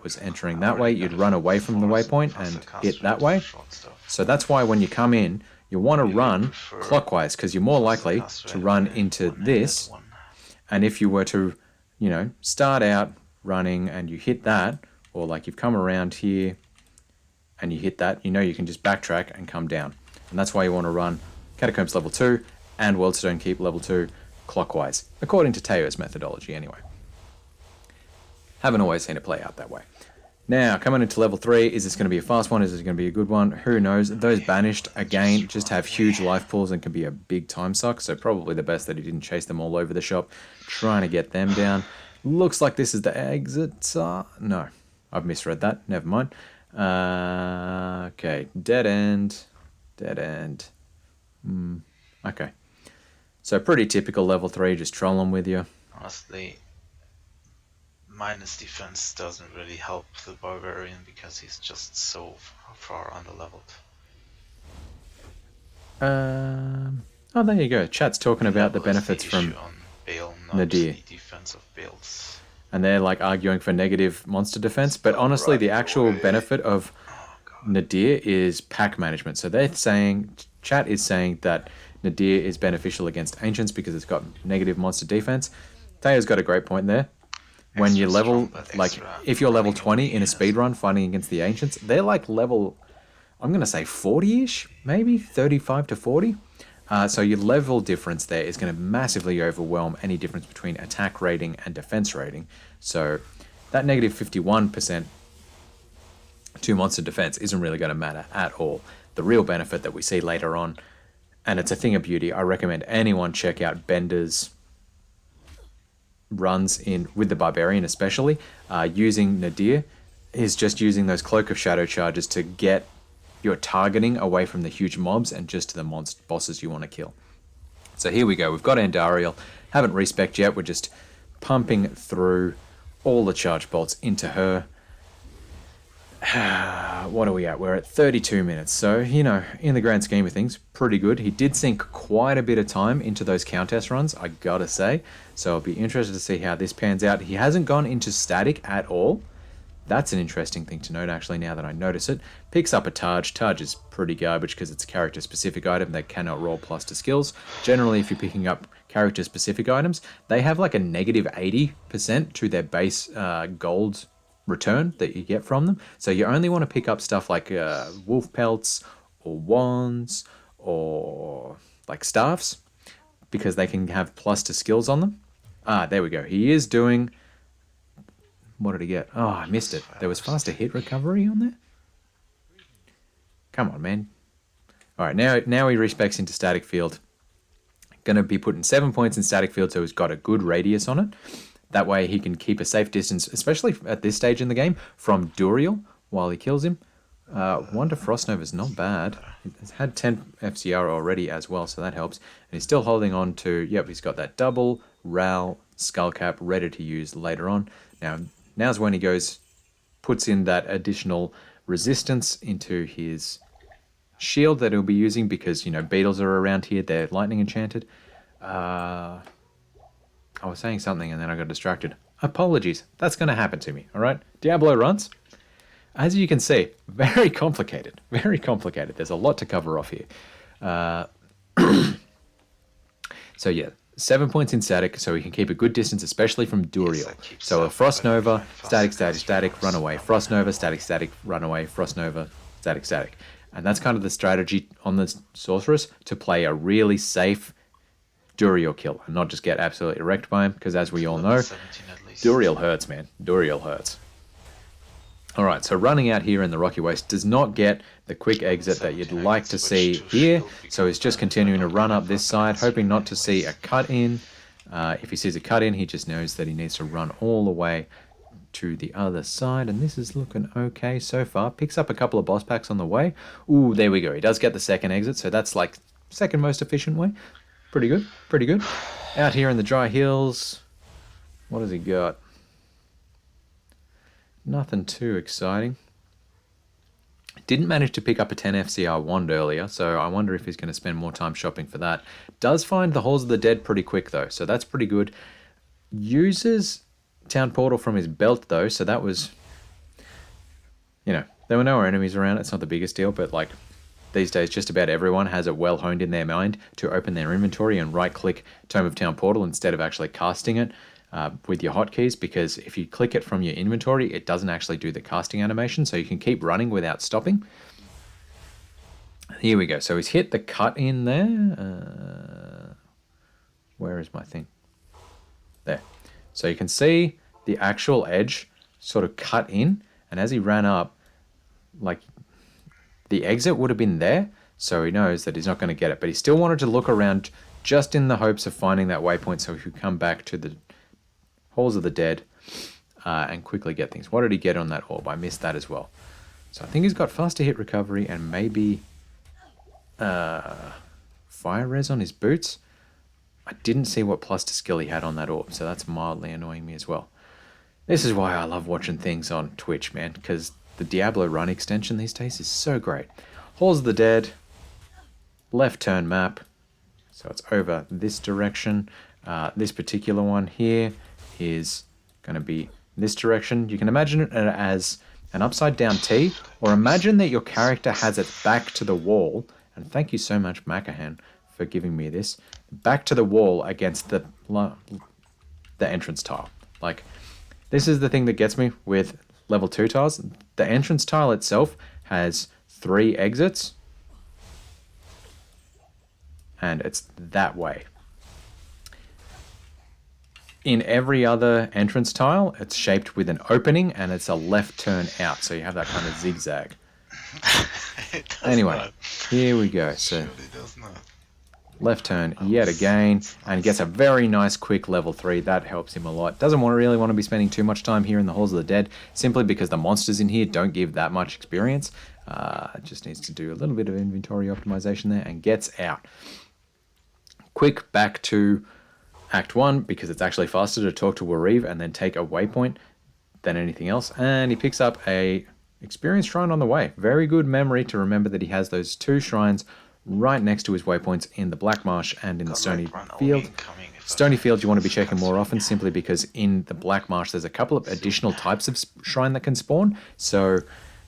was entering that way, you'd run away from the waypoint and hit that way. So that's why when you come in, you want to run clockwise, because you're more likely to run into this. And if you were to, start out running and you hit that, or like you've come around here and you hit that, you can just backtrack and come down. And that's why you want to run Catacombs level 2 and Worldstone Keep level 2 clockwise, according to Teo's methodology anyway. Haven't always seen it play out that way. Now, coming into level 3, is this going to be a fast one? Is this going to be a good one? Who knows? Those banished, again, just have huge life pools and can be a big time suck, so probably the best that he didn't chase them all over the shop, trying to get them down. Looks like this is the exit. No, I've misread that. Never mind. Okay, dead end. Okay. So pretty typical level 3, just trolling with you. Honestly, minus defense doesn't really help the barbarian because he's just so far underleveled. Oh, there you go. Chat's talking about the benefits from Nadir. Defensive builds. And they're like arguing for negative monster defense, but honestly the actual benefit of Nadir is pack management. So they're saying, chat is saying that Nadir is beneficial against ancients because it's got negative monster defense. Taya's got a great point there. When you level, like if you're level 20 in a speedrun fighting against the ancients, they're like level, I'm going to say 40-ish, maybe 35 to 40. So your level difference there is going to massively overwhelm any difference between attack rating and defense rating. So that negative 51% to monster defense isn't really going to matter at all. The real benefit that we see later on, and it's a thing of beauty, I recommend anyone check out Bender's runs in with the Barbarian especially, using Nadir, is just using those Cloak of Shadow charges to get your targeting away from the huge mobs and just to the monster bosses you want to kill. So here we go. We've got Andariel. Haven't respec'd yet. We're just pumping through all the charge bolts into her. What are we at? We're at 32 minutes. So, you know, in the grand scheme of things, pretty good. He did sink quite a bit of time into those countess runs, I gotta say. So I'll be interested to see how this pans out. He hasn't gone into static at all. That's an interesting thing to note, actually, now that I notice it. Picks up a Targe. Targe is pretty garbage because it's a character-specific item that cannot roll plus to skills. Generally, if you're picking up character-specific items, they have like a negative 80% to their base gold return that you get from them. So you only want to pick up stuff like wolf pelts or wands or like staffs because they can have plus to skills on them. Ah, there we go. He is doing... What did he get? Oh, I missed it. There was faster hit recovery on there? Come on, man. All right, now he respecs into static field. Going to be putting 7 points in static field, so he's got a good radius on it. That way he can keep a safe distance, especially at this stage in the game, from Duriel while he kills him. 1 to Frostnova is not bad. He's had 10 FCR already as well, so that helps. And he's still holding on to... Yep, he's got that double, Ral, Skullcap ready to use later on. Now's when he puts in that additional resistance into his shield that he'll be using because, you know, beetles are around here. They're lightning enchanted. I was saying something and then I got distracted. Apologies. That's going to happen to me, all right? Diablo runs. As you can see, very complicated. Very complicated. There's a lot to cover off here. So, yeah. 7 points in static, so he can keep a good distance, especially from Duriel. So a Frost Nova, static, static, static, run away. Frost Nova, static, static, run away. Frost Nova, static, static. And that's kind of the strategy on the Sorceress, to play a really safe Duriel kill and not just get absolutely wrecked by him, because as we all know, Duriel hurts, man. Duriel hurts. All right, so running out here in the Rocky Waste does not get the quick exit that you'd like to see here. So he's just continuing to run up this side, hoping not to see a cut in. If he sees a cut in, he just knows that he needs to run all the way to the other side. And this is looking okay so far. Picks up a couple of boss packs on the way. Ooh, there we go. He does get the second exit, so that's like second most efficient way. Pretty good, pretty good. Out here in the dry hills, what has he got? Nothing too exciting. Didn't manage to pick up a 10 FCR wand earlier, so I wonder if he's going to spend more time shopping for that. Does find the Halls of the Dead pretty quick, though, so that's pretty good. Uses Town Portal from his belt, though, so that was... You know, there were no enemies around. It's not the biggest deal, but, like, these days just about everyone has it well honed in their mind to open their inventory and right-click Tome of Town Portal instead of actually casting it. With your hotkeys, because if you click it from your inventory, it doesn't actually do the casting animation, so you can keep running without stopping. Here we go. So he's hit the cut in there. Where is my thing? There. So you can see the actual edge sort of cut in, and as he ran up, like, the exit would have been there, so he knows that he's not going to get it. But he still wanted to look around just in the hopes of finding that waypoint so he could come back to the Halls of the Dead and quickly get things. What did he get on that orb? I missed that as well. So I think he's got faster hit recovery and maybe fire res on his boots. I didn't see what plus to skill he had on that orb, so that's mildly annoying me as well. This is why I love watching things on Twitch, man, because the Diablo run extension these days is so great. Halls of the Dead, left turn map, so it's over this direction. This particular one here is going to be this direction. You can imagine it as an upside down T, or imagine that your character has it back to the wall, and thank you so much Makahan for giving me this, back to the wall against the entrance tile. Like, this is the thing that gets me with level 2 tiles. The entrance tile itself has 3 exits, and it's that way. In every other entrance tile, it's shaped with an opening and it's a left turn out. So you have that kind of zigzag. Anyway, not. Here we go. So left turn yet again, and gets a very nice quick level 3. That helps him a lot. Doesn't really want to be spending too much time here in the Halls of the Dead, simply because the monsters in here don't give that much experience. Just needs to do a little bit of inventory optimization there and gets out. Quick back to Act 1 because it's actually faster to talk to Wareve and then take a waypoint than anything else. And he picks up a experience shrine on the way. Very good memory to remember that he has those 2 shrines right next to his waypoints in the Black Marsh and in the Stony Field. Stony Field you want to be checking more often simply because in the Black Marsh there's a couple of additional types of shrine that can spawn. So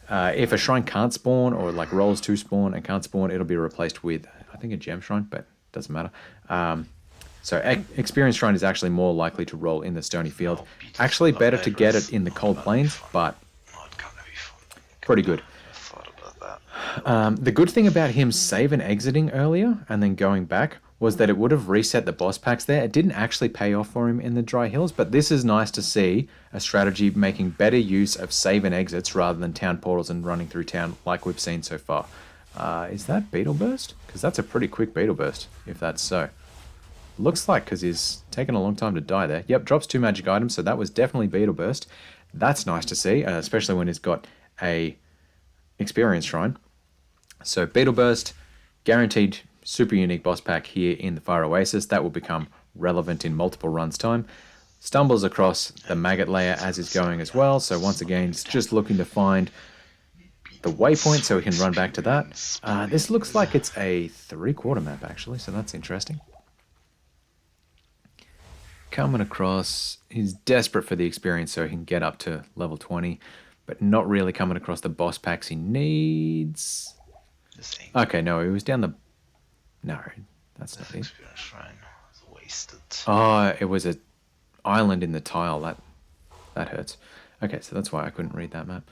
if a shrine can't spawn or like rolls to spawn and can't spawn, it'll be replaced with, I think, a gem shrine, but it doesn't matter. So experience shrine is actually more likely to roll in the Stony Field. Actually better to get it in the Cold Plains, but pretty good. The good thing about him save and exiting earlier and then going back was that it would have reset the boss packs there. It didn't actually pay off for him in the Dry Hills, but this is nice to see a strategy making better use of save and exits rather than town portals and running through town like we've seen so far. Is that Beetle Burst? Because that's a pretty quick Beetle Burst, if that's so. Looks like, because he's taken a long time to die there. Yep, drops 2 magic items, so that was definitely Beetle Burst. That's nice to see, especially when he's got a experience shrine. So Beetle Burst, guaranteed super unique boss pack here in the Fire Oasis. That will become relevant in multiple runs time. Stumbles across the maggot layer as he's going as well. So once again, he's just looking to find the waypoint so he can run back to that. This looks like it's a 3/4 map actually, so that's interesting. Coming across, he's desperate for the experience so he can get up to level 20, but not really coming across the boss packs he needs. Okay, no, he was down the... No, that's not it. Wasted. Oh, it was an island in the tile. That hurts. Okay, so that's why I couldn't read that map.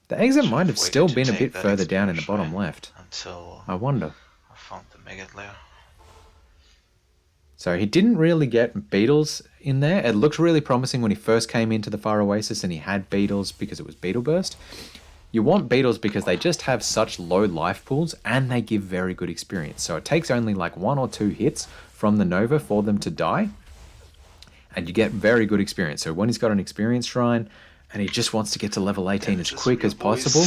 The exit might have still been a bit further down in the bottom left. Until I wonder. I found the maggot layer. So he didn't really get beetles in there. It looked really promising when he first came into the Fire Oasis and he had beetles because it was Beetle Burst. You want beetles because they just have such low life pools and they give very good experience. So it takes only like 1 or 2 hits from the Nova for them to die. And you get very good experience. So when he's got an experience shrine and he just wants to get to level 18 as quick as possible,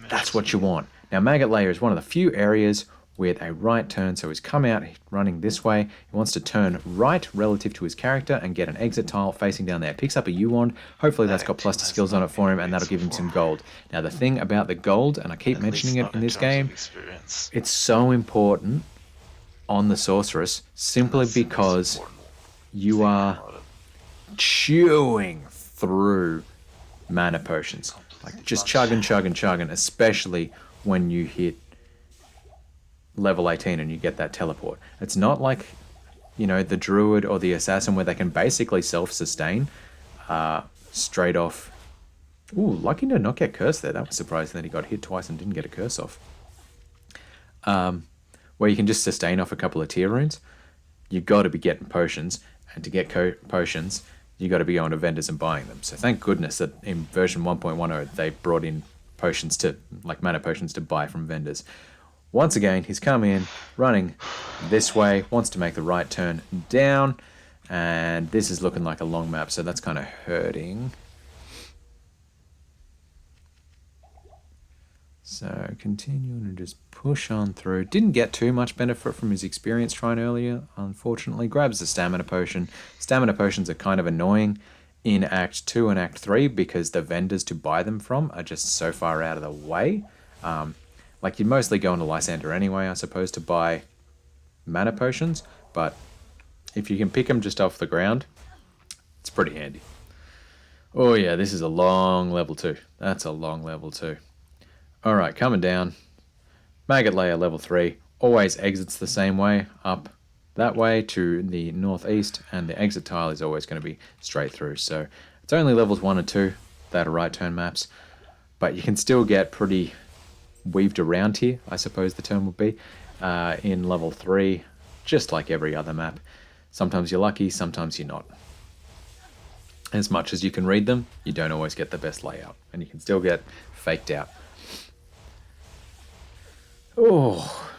that's what you want. Now Maggot Layer is one of the few areas with a right turn, so he's come out running this way. He wants to turn right relative to his character and get an exit tile facing down there. Picks up a U-wand. Hopefully that's got plus to skills on it for him, and that'll give him some gold. Now the thing about the gold, and I keep mentioning it in this game, it's so important on the Sorceress simply because you are chewing through mana potions. Like just chugging, especially when you hit level 18 and you get that teleport. It's not like, you know, the druid or the assassin where they can basically self-sustain straight off. Ooh, lucky to not get cursed there. That was surprising that he got hit twice and didn't get a curse off. Where you can just sustain off a couple of tier runes. You got to be getting potions, and to get potions you got to be going to vendors and buying them. So thank goodness that in version 1.10 they brought in potions to, like mana potions to buy from vendors. Once again, he's come in, running this way, wants to make the right turn down, and this is looking like a long map, so that's kind of hurting. So continuing to just push on through. Didn't get too much benefit from his experience shrine earlier, unfortunately. Grabs the stamina potion. Stamina potions are kind of annoying in Act 2 and Act 3 because the vendors to buy them from are just so far out of the way. Like you'd mostly go into Lysander anyway, I suppose, to buy mana potions, but if you can pick them just off the ground, it's pretty handy. Oh yeah, this is a long level 2. That's a long level 2. Alright, coming down. Maggot Layer level 3. Always exits the same way, up that way to the northeast, and the exit tile is always going to be straight through. So it's only levels 1 and 2 that are right turn maps, but you can still get pretty weaved around here, I suppose the term would be, in level 3, just like every other map. Sometimes you're lucky, sometimes you're not. As much as you can read them, you don't always get the best layout, and you can still get faked out. Oh,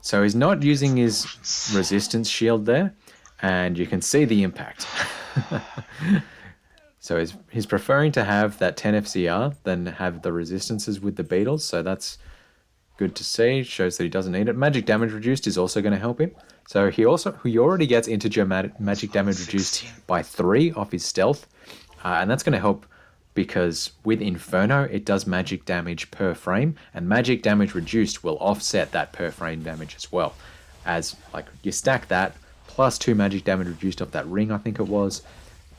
so he's not using his resistance shield there, and you can see the impact. So he's preferring to have that 10 FCR than have the resistances with the beetles, so that's Good to see. Shows that he doesn't need it. Magic damage reduced is also going to help him. So he already gets integer magic damage reduced 16. by 3 off his stealth, and that's going to help because with Inferno it does magic damage per frame, and magic damage reduced will offset that per frame damage as well. As like you stack that plus 2 magic damage reduced off that ring, I think it was,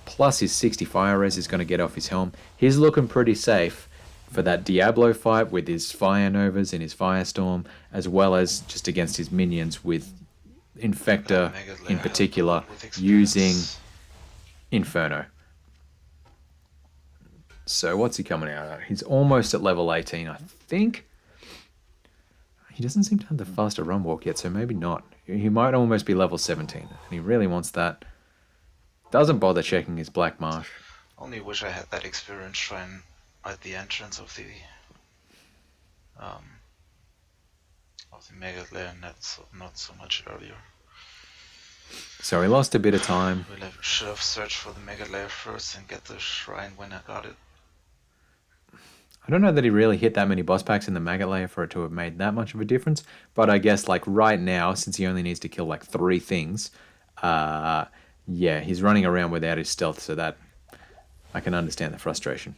plus his 60 fire res is going to get off his helm. He's looking pretty safe for that Diablo fight with his Fire Novas and his Firestorm, as well as just against his minions with Infector in particular using Inferno. So what's he coming out at? He's almost at level 18, I think. He doesn't seem to have the faster run walk yet, so maybe not. He might almost be level 17, and he really wants that. Doesn't bother checking his Black Marsh. Only wish I had that experience shrine at the entrance of the Mega Lair, not so much earlier. So he lost a bit of time. Should have searched for the Mega Lair first and get the shrine when I got it. I don't know that he really hit that many boss packs in the Maggot Layer for it to have made that much of a difference, but I guess like right now, since he only needs to kill like 3 things, yeah, he's running around without his stealth, so that I can understand the frustration.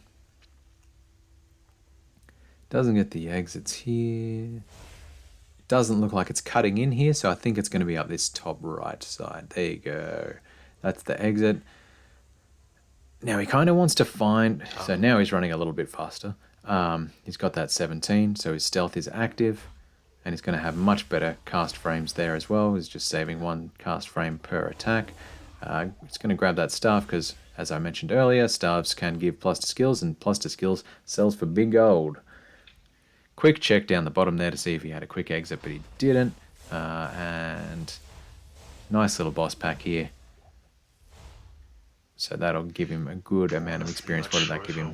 Doesn't get the exits here. Doesn't look like it's cutting in here, so I think it's going to be up this top right side. There you go. That's the exit. Now he kind of wants to find... So now he's running a little bit faster. He's got that 17, so his stealth is active, and he's going to have much better cast frames there as well. He's just saving 1 cast frame per attack. He's going to grab that staff because, as I mentioned earlier, staves can give plus to skills, and plus to skills sells for big gold. Quick check down the bottom there to see if he had a quick exit, but he didn't. And nice little boss pack here. So that'll give him a good amount of experience. What did that give him?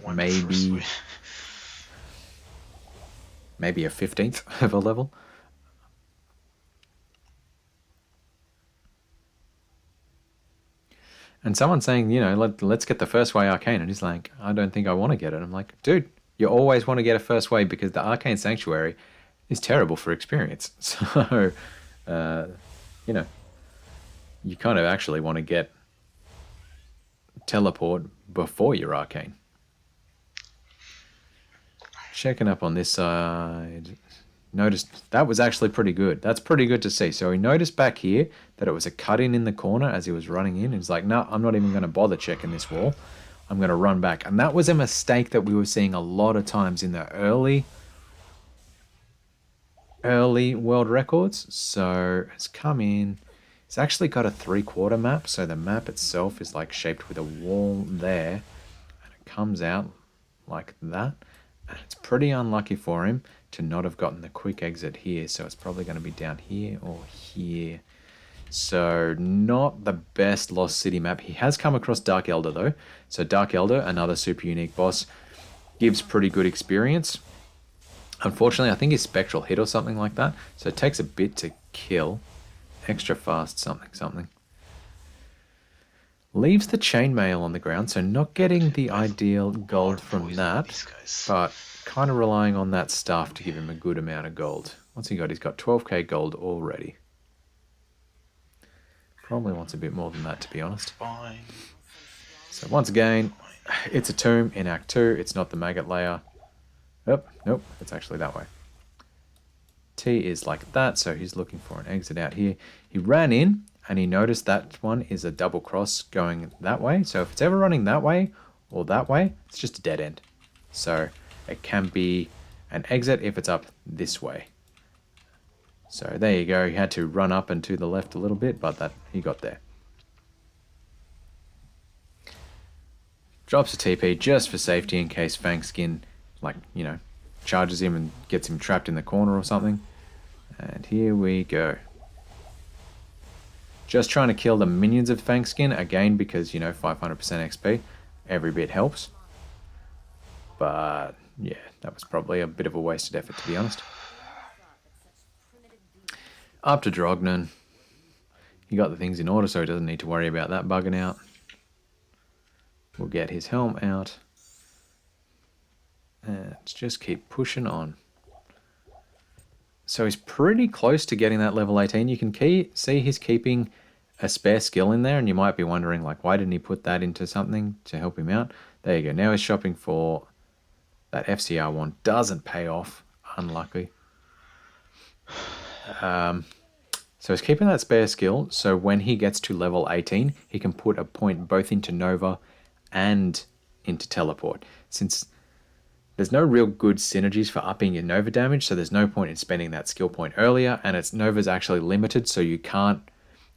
Maybe a 15th of a level. And someone's saying, you know, let's get the first way arcane. And he's like, I don't think I want to get it. I'm like, dude, you always want to get a first way because the arcane sanctuary is terrible for experience. So, you know, you kind of actually want to get teleport before your arcane. Checking up on this side. Noticed that was actually pretty good. That's pretty good to see. So he noticed back here that it was a cut-in the corner as he was running in. He's like, no, I'm not even going to bother checking this wall. I'm going to run back. And that was a mistake that we were seeing a lot of times in the early world records. So it's come in. It's actually got a 3/4 map. So the map itself is like shaped with a wall there. And it comes out like that. And it's pretty unlucky for him to not have gotten the quick exit here. So it's probably going to be down here or here. So not the best Lost City map. He has come across Dark Elder though. So Dark Elder, another super unique boss, gives pretty good experience. Unfortunately, I think he's Spectral Hit or something like that. So it takes a bit to kill. Extra fast something. Leaves the chainmail on the ground, so not getting the ideal gold from that, but kind of relying on that staff to give him a good amount of gold. What's he got? He's got 12k gold already. Probably wants a bit more than that, to be honest. So once again, it's a tomb in Act 2. It's not the maggot layer. Oh, nope, it's actually that way. T is like that, so he's looking for an exit out here. He ran in, and he noticed that one is a double cross going that way. So if it's ever running that way or that way, it's just a dead end. So it can be an exit if it's up this way. So there you go. He had to run up and to the left a little bit, but that he got there. Drops a TP just for safety in case Fangskin, like, you know, charges him and gets him trapped in the corner or something. And here we go. Just trying to kill the minions of Fangskin, again, because, you know, 500% XP. Every bit helps. But, yeah, that was probably a bit of a wasted effort, to be honest. Up to Drognan. He got the things in order, so he doesn't need to worry about that bugging out. We'll get his helm out. And let's just keep pushing on. So he's pretty close to getting that level 18. You can see he's keeping a spare skill in there, and you might be wondering, like, why didn't he put that into something to help him out? There you go. Now he's shopping for that FCR one. Doesn't pay off. Unlucky. So he's keeping that spare skill, so when he gets to level 18, he can put a point both into Nova and into Teleport. Since there's no real good synergies for upping your Nova damage, so there's no point in spending that skill point earlier, and Nova's actually limited, so you can't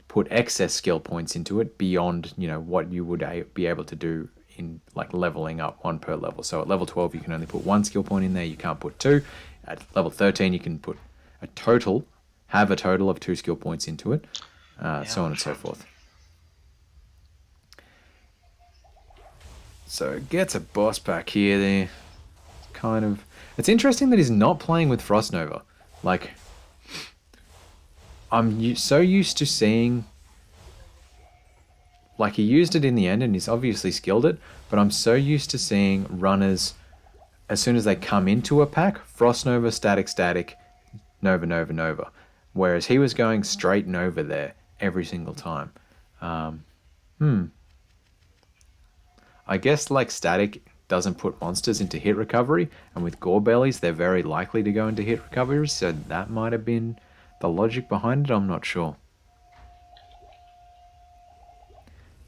put excess skill points into it beyond, what you would be able to do in like leveling up one per level. So at level 12, you can only put one skill point in there, you can't put two. At level 13, you can put have a total of 2 skill points into it, so on and so forth. So gets a boss pack here. There, it's interesting that he's not playing with Frost Nova. Like, I'm so used to seeing, like, he used it in the end and he's obviously skilled it, but I'm so used to seeing runners, as soon as they come into a pack, Frost Nova, static, Nova, Nova. Whereas he was going straight Nova there every single time. I guess like static doesn't put monsters into hit recovery, and with gore bellies they're very likely to go into hit recovery, so that might have been the logic behind it. I'm not sure.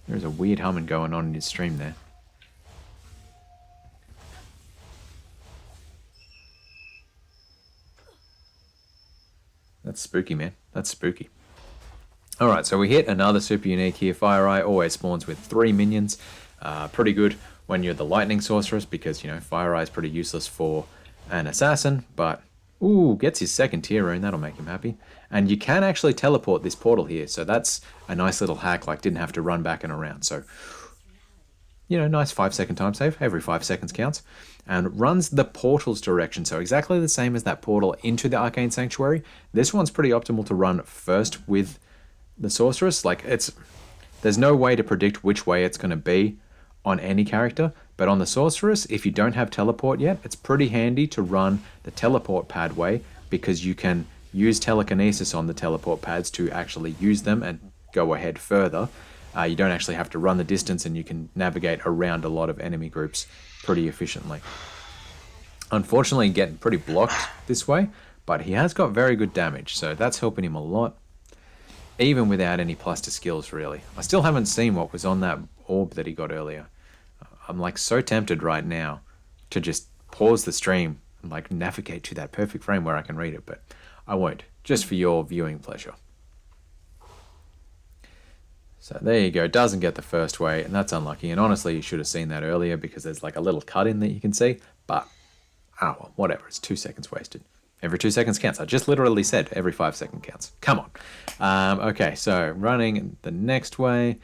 There's a weird humming going on in his stream there. That's spooky, man. That's spooky. Alright, so we hit another super unique here. Fire Eye always spawns with 3 minions. Pretty good when you're the Lightning Sorceress, because, Fire Eye is pretty useless for an assassin, but, ooh, gets his second tier rune. That'll make him happy. And you can actually teleport this portal here, so that's a nice little hack, like didn't have to run back and around. So, nice 5-second time save. Every 5 seconds counts. And runs the portal's direction, so exactly the same as that portal into the Arcane Sanctuary. This one's pretty optimal to run first with the Sorceress. Like, there's no way to predict which way it's going to be on any character, but on the Sorceress, if you don't have teleport yet, it's pretty handy to run the teleport pad way, because you can use telekinesis on the teleport pads to actually use them and go ahead further. You don't actually have to run the distance, and you can navigate around a lot of enemy groups pretty efficiently. Unfortunately, getting pretty blocked this way, but he has got very good damage, so that's helping him a lot, even without any plus to skills, really. I still haven't seen what was on that orb that he got earlier. I'm like so tempted right now to just pause the stream and like navigate to that perfect frame where I can read it, but I won't, just for your viewing pleasure. So there you go, doesn't get the first way, and that's unlucky. And honestly, you should have seen that earlier, because there's like a little cut in that you can see, but oh well, whatever, it's 2 seconds wasted. Every 2 seconds counts. I just literally said every 5 seconds counts. Come on. Okay, so running the next way.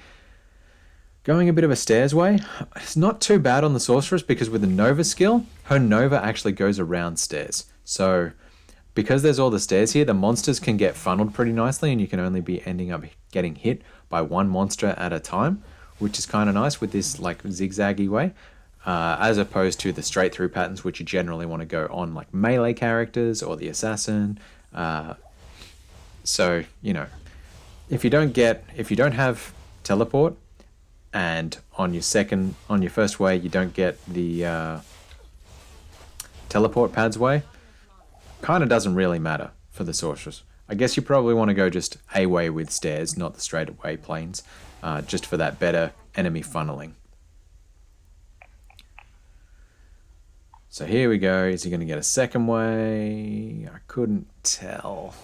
Going a bit of a stairs way. It's not too bad on the Sorceress, because with the Nova skill, her Nova actually goes around stairs. So because there's all the stairs here, the monsters can get funneled pretty nicely, and you can only be ending up getting hit by one monster at a time, which is kind of nice with this like zigzaggy way, as opposed to the straight through patterns, which you generally want to go on like melee characters or the assassin. So, if you don't have teleport, and on your first way you don't get the teleport pads way, kind of doesn't really matter for the Sorceress. I guess you probably want to go just a way with stairs, not the straight away planes, just for that better enemy funneling. So here we go. Is he going to get a second way? I couldn't tell.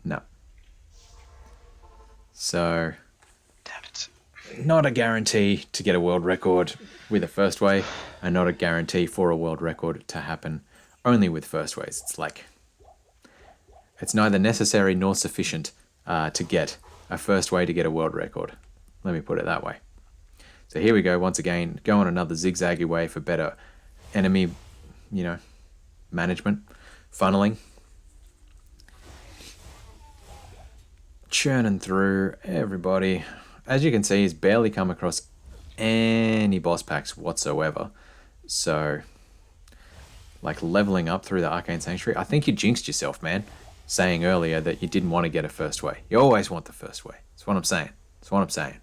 No. So, Damn it. Not a guarantee to get a world record with a first way, and not a guarantee for a world record to happen only with first ways. It's like, it's neither necessary nor sufficient to get a first way to get a world record. Let me put it that way. So here we go, once again, go on another zigzaggy way for better enemy, management, funneling. Churning through everybody. As you can see, he's barely come across any boss packs whatsoever. So like leveling up through the Arcane Sanctuary. I think you jinxed yourself, man, saying earlier that you didn't want to get a first way. You always want the first way. That's what I'm saying. That's what I'm saying.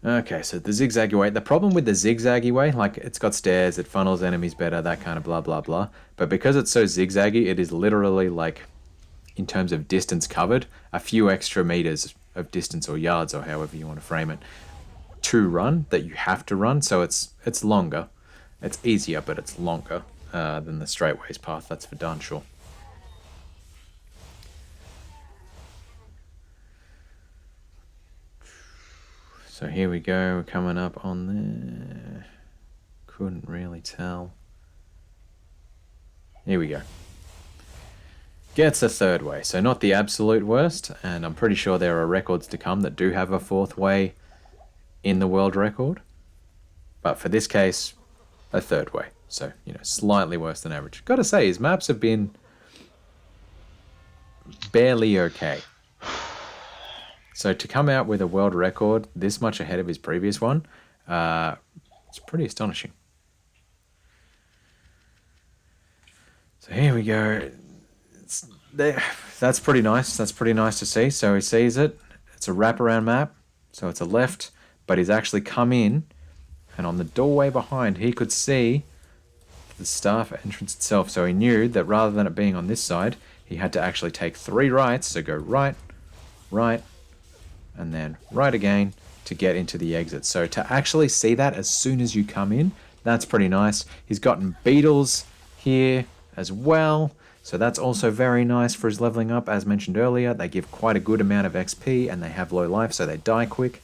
Okay, so the zigzaggy way. The problem with the zigzaggy way, like it's got stairs, it funnels enemies better, that kind of blah blah blah. But because it's so zigzaggy, it is literally like, in terms of distance covered, a few extra meters of distance or yards or however you want to frame it to run that you have to run. So it's longer, it's easier, but it's longer than the straightways path. That's for darn sure. So here we go, we're coming up on there. Couldn't really tell. Here we go. Gets a third way, so not the absolute worst, and I'm pretty sure there are records to come that do have a fourth way in the world record. But for this case, a third way. So, slightly worse than average. Gotta say, his maps have been barely okay. So to come out with a world record this much ahead of his previous one, it's pretty astonishing. So here we go. That's pretty nice. That's pretty nice to see. So he sees it. It's a wraparound map. So it's a left, but he's actually come in, and on the doorway behind, he could see the staff entrance itself. So he knew that rather than it being on this side, he had to actually take 3 rights. So go right, right, and then right again to get into the exit. So to actually see that as soon as you come in, that's pretty nice. He's gotten beetles here as well, so that's also very nice for his leveling up. As mentioned earlier, they give quite a good amount of XP and they have low life, so they die quick.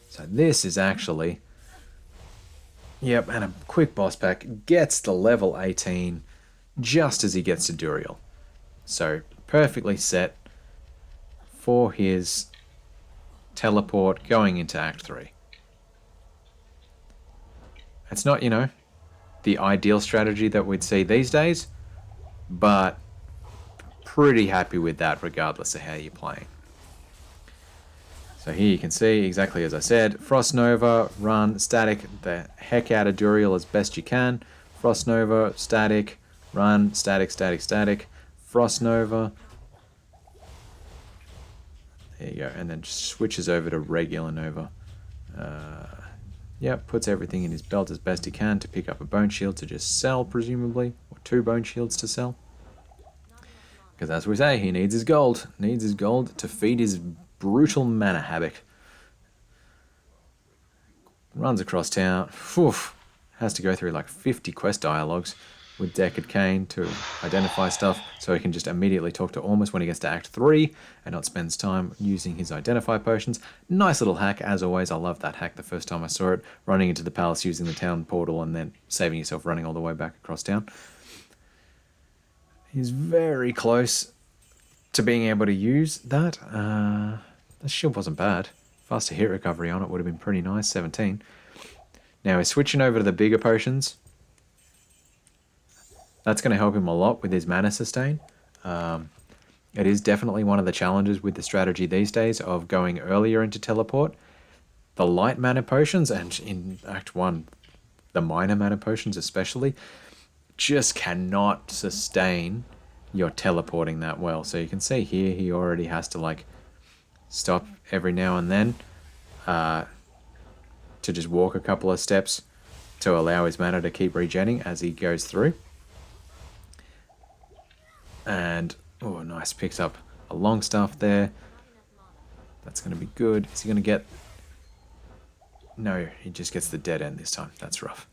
So this is actually, yep, and a quick boss pack. Gets the level 18 just as he gets to Duriel. So perfectly set for his teleport going into Act 3. It's not, the ideal strategy that we'd see these days, but pretty happy with that regardless of how you're playing. So here you can see, exactly as I said, Frost Nova, run, static the heck out of Duriel as best you can. Frost Nova, static, run, static, static, static, Frost Nova. There you go, and then switches over to regular Nova. Yep, puts everything in his belt as best he can to pick up a bone shield to just sell, presumably, or 2 bone shields to sell. Because as we say, he needs his gold. Needs his gold to feed his brutal mana havoc. Runs across town. Oof. Has to go through like 50 quest dialogues with Deckard Cain to identify stuff, so he can just immediately talk to Ormus when he gets to Act 3 and not spends time using his identify potions. Nice little hack, as always. I love that hack the first time I saw it. Running into the palace using the town portal and then saving yourself running all the way back across town. He's very close to being able to use that. The shield wasn't bad. Faster hit recovery on it would have been pretty nice, 17. Now he's switching over to the bigger potions. That's going to help him a lot with his mana sustain. It is definitely one of the challenges with the strategy these days of going earlier into teleport. The light mana potions, and in Act 1, the minor mana potions especially, just cannot sustain your teleporting that well. So you can see here he already has to stop every now and then to just walk a couple of steps to allow his mana to keep regenning as he goes through. And, oh, nice, picks up a long staff there. That's going to be good. Is he going to get... No, he just gets the dead end this time. That's rough.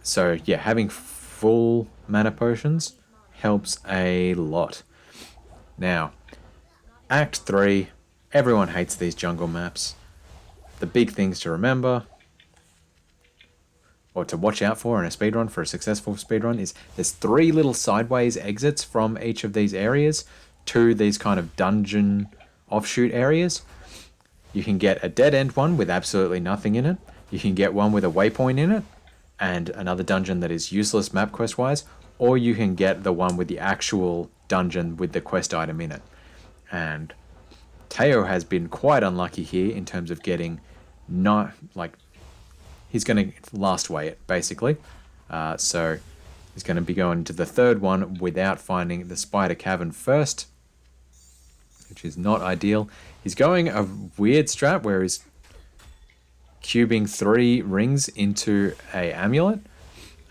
So, yeah, having full mana potions helps a lot. Now, Act 3, everyone hates these jungle maps. The big things to remember, or to watch out for in a speedrun, for a successful speedrun, is there's 3 little sideways exits from each of these areas to these kind of dungeon offshoot areas. You can get a dead end one with absolutely nothing in it. You can get one with a waypoint in it and another dungeon that is useless map quest wise, or you can get the one with the actual dungeon with the quest item in it. And Teo has been quite unlucky here in terms of getting not he's going to last way it, basically. So he's going to be going to the third one without finding the spider cavern first, which is not ideal. He's going a weird strat where he's cubing 3 rings into a amulet,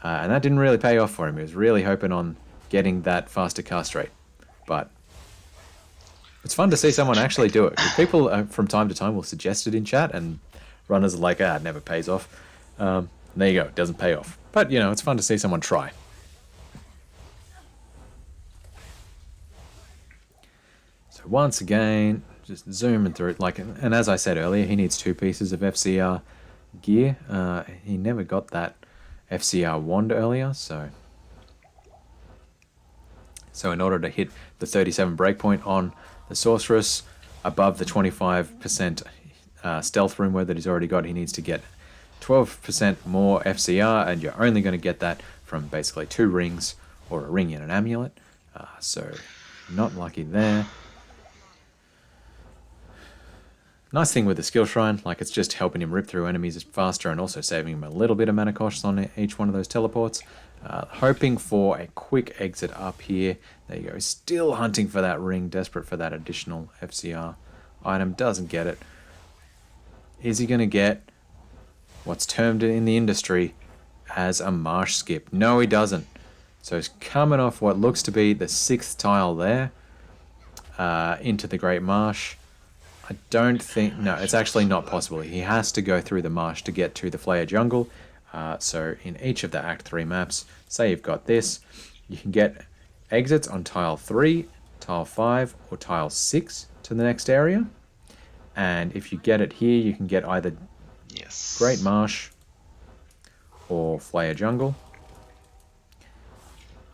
and that didn't really pay off for him. He was really hoping on getting that faster cast rate, but it's fun to see someone actually do it. People from time to time will suggest it in chat, and runners are like, it never pays off. There you go, it doesn't pay off. But, you know, it's fun to see someone try. So once again, just zooming through it. And as I said earlier, he needs 2 pieces of FCR gear. He never got that FCR wand earlier, so in order to hit the 37 breakpoint on the Sorceress, above the 25% stealth rumor that he's already got, he needs to get 12% more FCR, and you're only going to get that from basically 2 rings or a ring and an amulet. So not lucky there. Nice thing with the skill shrine, like it's just helping him rip through enemies faster and also saving him a little bit of mana costs on each one of those teleports. Hoping for a quick exit up here. There you go. Still hunting for that ring, desperate for that additional FCR item. Doesn't get it. Is he going to get what's termed in the industry as a marsh skip? No, he doesn't. So he's coming off what looks to be the 6th tile there into the Great Marsh. I don't think... No, it's actually not possible. He has to go through the marsh to get to the Flayer Jungle. So in each of the Act 3 maps, say you've got this, you can get exits on tile 3, tile 5, or tile 6 to the next area. And if you get it here, you can get either Great Marsh or Flayer Jungle.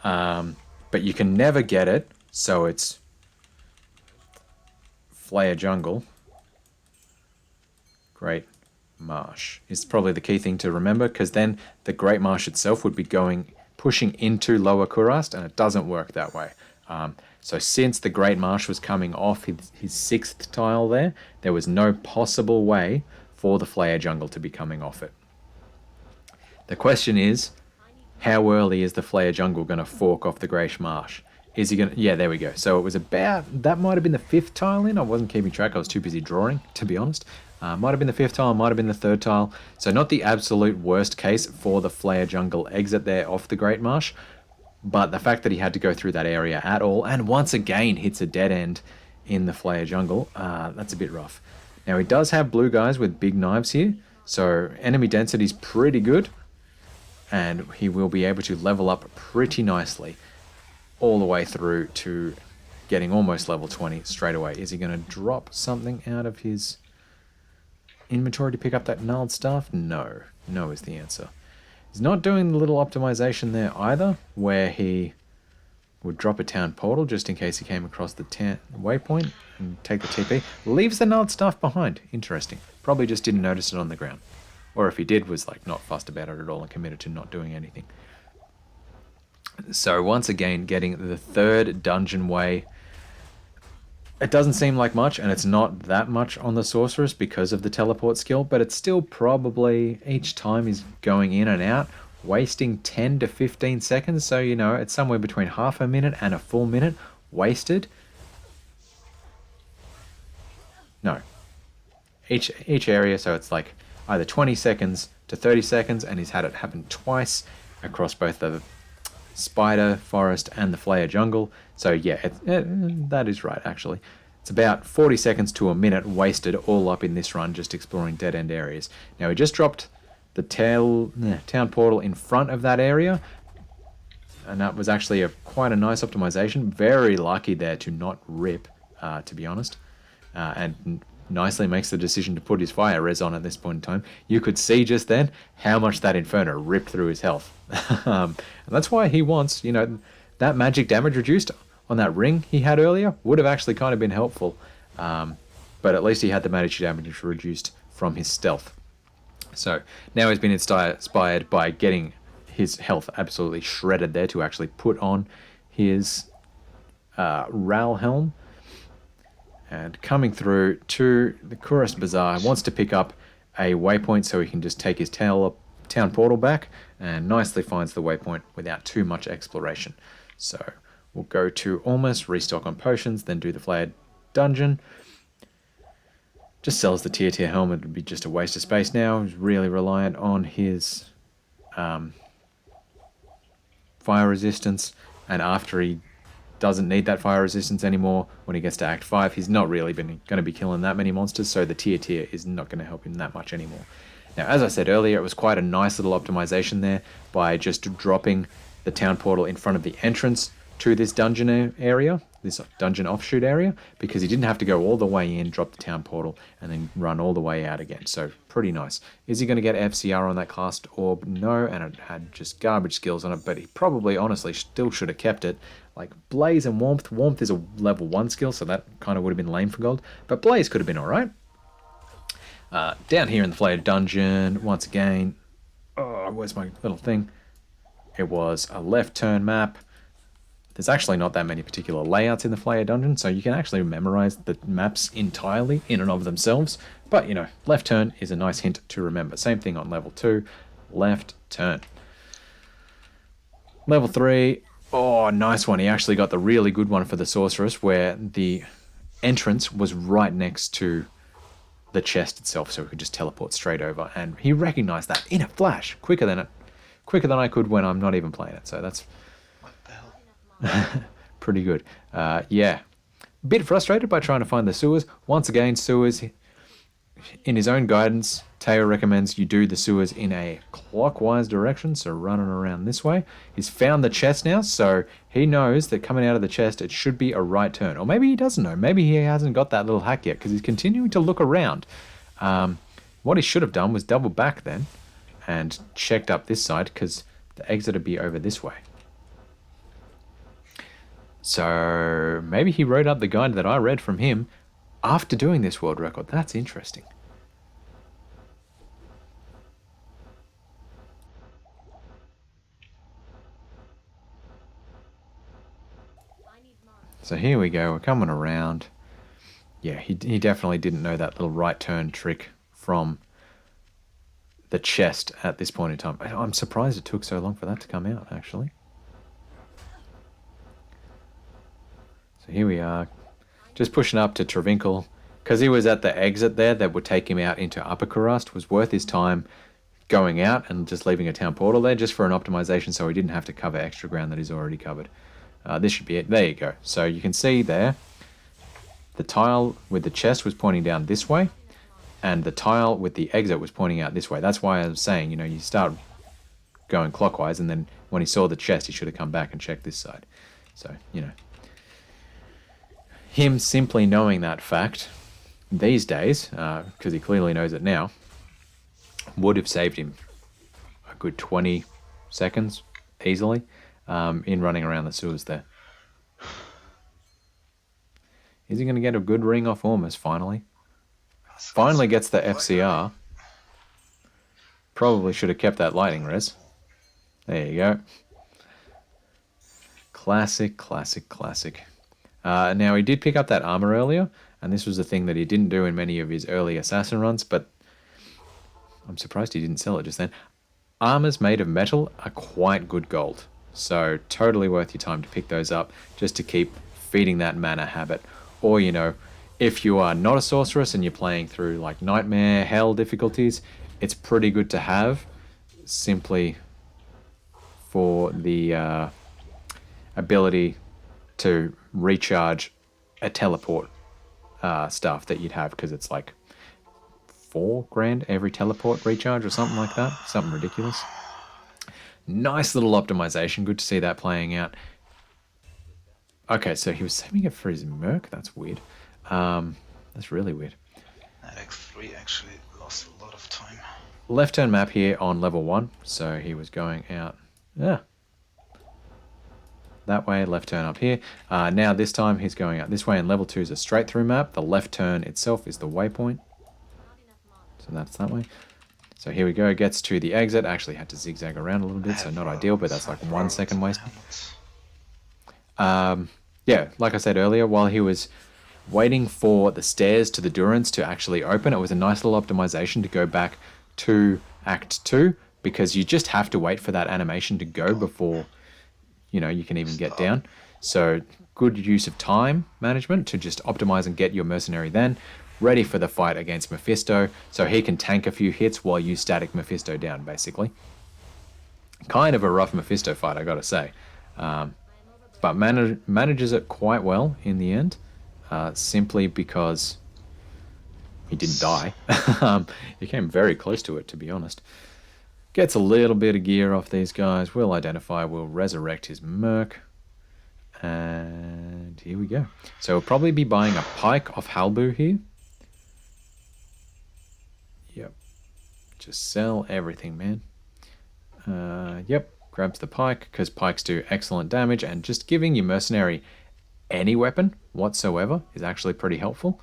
But you can never get it, so it's Flayer Jungle, Great Marsh is probably the key thing to remember, because then the Great Marsh itself would be pushing into Lower Kurast, and it doesn't work that way. So since the Great Marsh was coming off his 6th tile there was no possible way for the Flayer Jungle to be coming off it. The question is, how early is the Flayer Jungle going to fork off the Great Marsh? Is he going to... Yeah, there we go. So it was about... That might have been the 5th tile in. I wasn't keeping track. I was too busy drawing, to be honest. Might have been the 5th tile, might have been the 3rd tile. So not the absolute worst case for the Flayer Jungle exit there off the Great Marsh. But the fact that he had to go through that area at all, and once again hits a dead end in the Flayer Jungle, that's a bit rough. Now he does have blue guys with big knives here, so enemy density is pretty good. And he will be able to level up pretty nicely all the way through to getting almost level 20 straight away. Is he going to drop something out of his inventory to pick up that gnarled staff? No. No is the answer. He's not doing the little optimization there either, where he would drop a town portal just in case he came across the waypoint and take the TP. Leaves the gnarled staff behind. Interesting. Probably just didn't notice it on the ground. Or if he did, was like not fussed about it at all and committed to not doing anything. So once again, getting the 3rd dungeon way. It doesn't seem like much, and it's not that much on the Sorceress because of the teleport skill, but it's still probably, each time he's going in and out, wasting 10 to 15 seconds. So, you know, it's somewhere between half a minute and a full minute wasted. No. Each area, so it's like either 20 seconds to 30 seconds, and he's had it happen twice across both the Spider Forest and the Flayer Jungle. So yeah, that is right actually. It's about 40 seconds to a minute wasted all up in this run just exploring dead end areas. Now he just dropped the town portal in front of that area, and that was actually quite a nice optimization. Very lucky there to not rip, to be honest, and nicely makes the decision to put his fire res on at this point in time. You could see just then how much that Inferno ripped through his health. And that's why he wants, you know, that magic damage reduced on that ring he had earlier would have actually kind of been helpful. But at least he had the magic damage reduced from his stealth. So now he's been inspired by getting his health absolutely shredded there to actually put on his Ral helm. And coming through to the Kurast Bazaar, wants to pick up a waypoint so he can just take his town portal back and nicely finds the waypoint without too much exploration. So we'll go to almost, restock on potions, then do the flared dungeon. Just sells the tier helmet. It would be just a waste of space now. He's really reliant on his fire resistance, and after he doesn't need that fire resistance anymore, when he gets to Act 5, he's not really going to be killing that many monsters, so the tier is not going to help him that much anymore. Now, as I said earlier, it was quite a nice little optimization there by just dropping the town portal in front of the entrance to this dungeon area, this dungeon offshoot area, because he didn't have to go all the way in, drop the town portal, and then run all the way out again. So pretty nice. Is he going to get FCR on that classed orb? No, and it had just garbage skills on it, but he probably, honestly, still should have kept it. Like Blaze and Warmth. Warmth is a level 1 skill, so that kind of would have been lame for gold, but Blaze could have been alright. Down here in the Flayed Dungeon, once again, oh, where's my little thing? It was a left turn map. There's actually not that many particular layouts in the Flayer Dungeon, so you can actually memorize the maps entirely in and of themselves. But, you know, left turn is a nice hint to remember. Same thing on level 2, left turn. Level 3, oh, nice one. He actually got the really good one for the Sorceress, where the entrance was right next to the chest itself, so he could just teleport straight over. And he recognized that in a flash, quicker than I could when I'm not even playing it. So that's pretty good. Yeah. Bit frustrated by trying to find the sewers. Once again, sewers, in his own guidance, Teo recommends you do the sewers in a clockwise direction, so running around this way. He's found the chest now, so he knows that coming out of the chest, it should be a right turn. Or maybe he doesn't know. Maybe he hasn't got that little hack yet, because he's continuing to look around. What he should have done was double back then and checked up this side, because the exit would be over this way. So maybe he wrote up the guide that I read from him after doing this world record. That's interesting. So here we go. We're coming around. Yeah, he definitely didn't know that little right turn trick from the chest at this point in time. I'm surprised it took so long for that to come out, actually. So here we are, just pushing up to Travinkle, because he was at the exit there that would take him out into Upper Karust. Was worth his time going out and just leaving a town portal there just for an optimization, so he didn't have to cover extra ground that he's already covered. This should be it. There you go. So you can see there, the tile with the chest was pointing down this way, and the tile with the exit was pointing out this way. That's why I was saying, you know, you start going clockwise, and then when he saw the chest, he should have come back and checked this side. So, you know, him simply knowing that fact these days, because he clearly knows it now, would have saved him a good 20 seconds easily in running around the sewers there. Is he going to get a good ring off Ormus finally? Finally gets the FCR. Probably should have kept that lightning res. There you go. Classic, classic, classic. Now, he did pick up that armor earlier, and this was a thing that he didn't do in many of his early assassin runs, but I'm surprised he didn't sell it just then. Armors made of metal are quite good gold, so totally worth your time to pick those up just to keep feeding that mana habit. Or, you know, if you are not a sorceress and you're playing through like Nightmare, Hell difficulties, it's pretty good to have simply for the ability to recharge a teleport stuff that you'd have, because it's like 4 grand every teleport recharge or something like that. Something ridiculous. Nice little optimization. Good to see that playing out. Okay, so he was saving it for his Merc. That's weird. That's really weird. That X3 actually lost a lot of time. Left turn map here on level 1. So he was going out. Yeah. That way, left turn up here. Now this time he's going out this way, and level 2 is a straight through map. The left turn itself is the waypoint. So that's that way. So here we go, gets to the exit. Actually had to zigzag around a little bit, so not ideal, but that's like 1 second waste. Yeah, like I said earlier, while he was waiting for the stairs to the Durance to actually open. It was a nice little optimization to go back to Act 2 because you just have to wait for that animation to go before, you know, you can even get down. So good use of time management to just optimize and get your mercenary then ready for the fight against Mephisto so he can tank a few hits while you static Mephisto down, basically. Kind of a rough Mephisto fight, I gotta say. But manages it quite well in the end, simply because he didn't die. He came very close to it, to be honest. Gets a little bit of gear off these guys. We'll identify, we'll resurrect his Merc. And here we go. So we'll probably be buying a Pike off Halbu here. Yep. Just sell everything, man. Yep. Grabs the Pike, because Pikes do excellent damage, and just giving your Mercenary any weapon whatsoever is actually pretty helpful.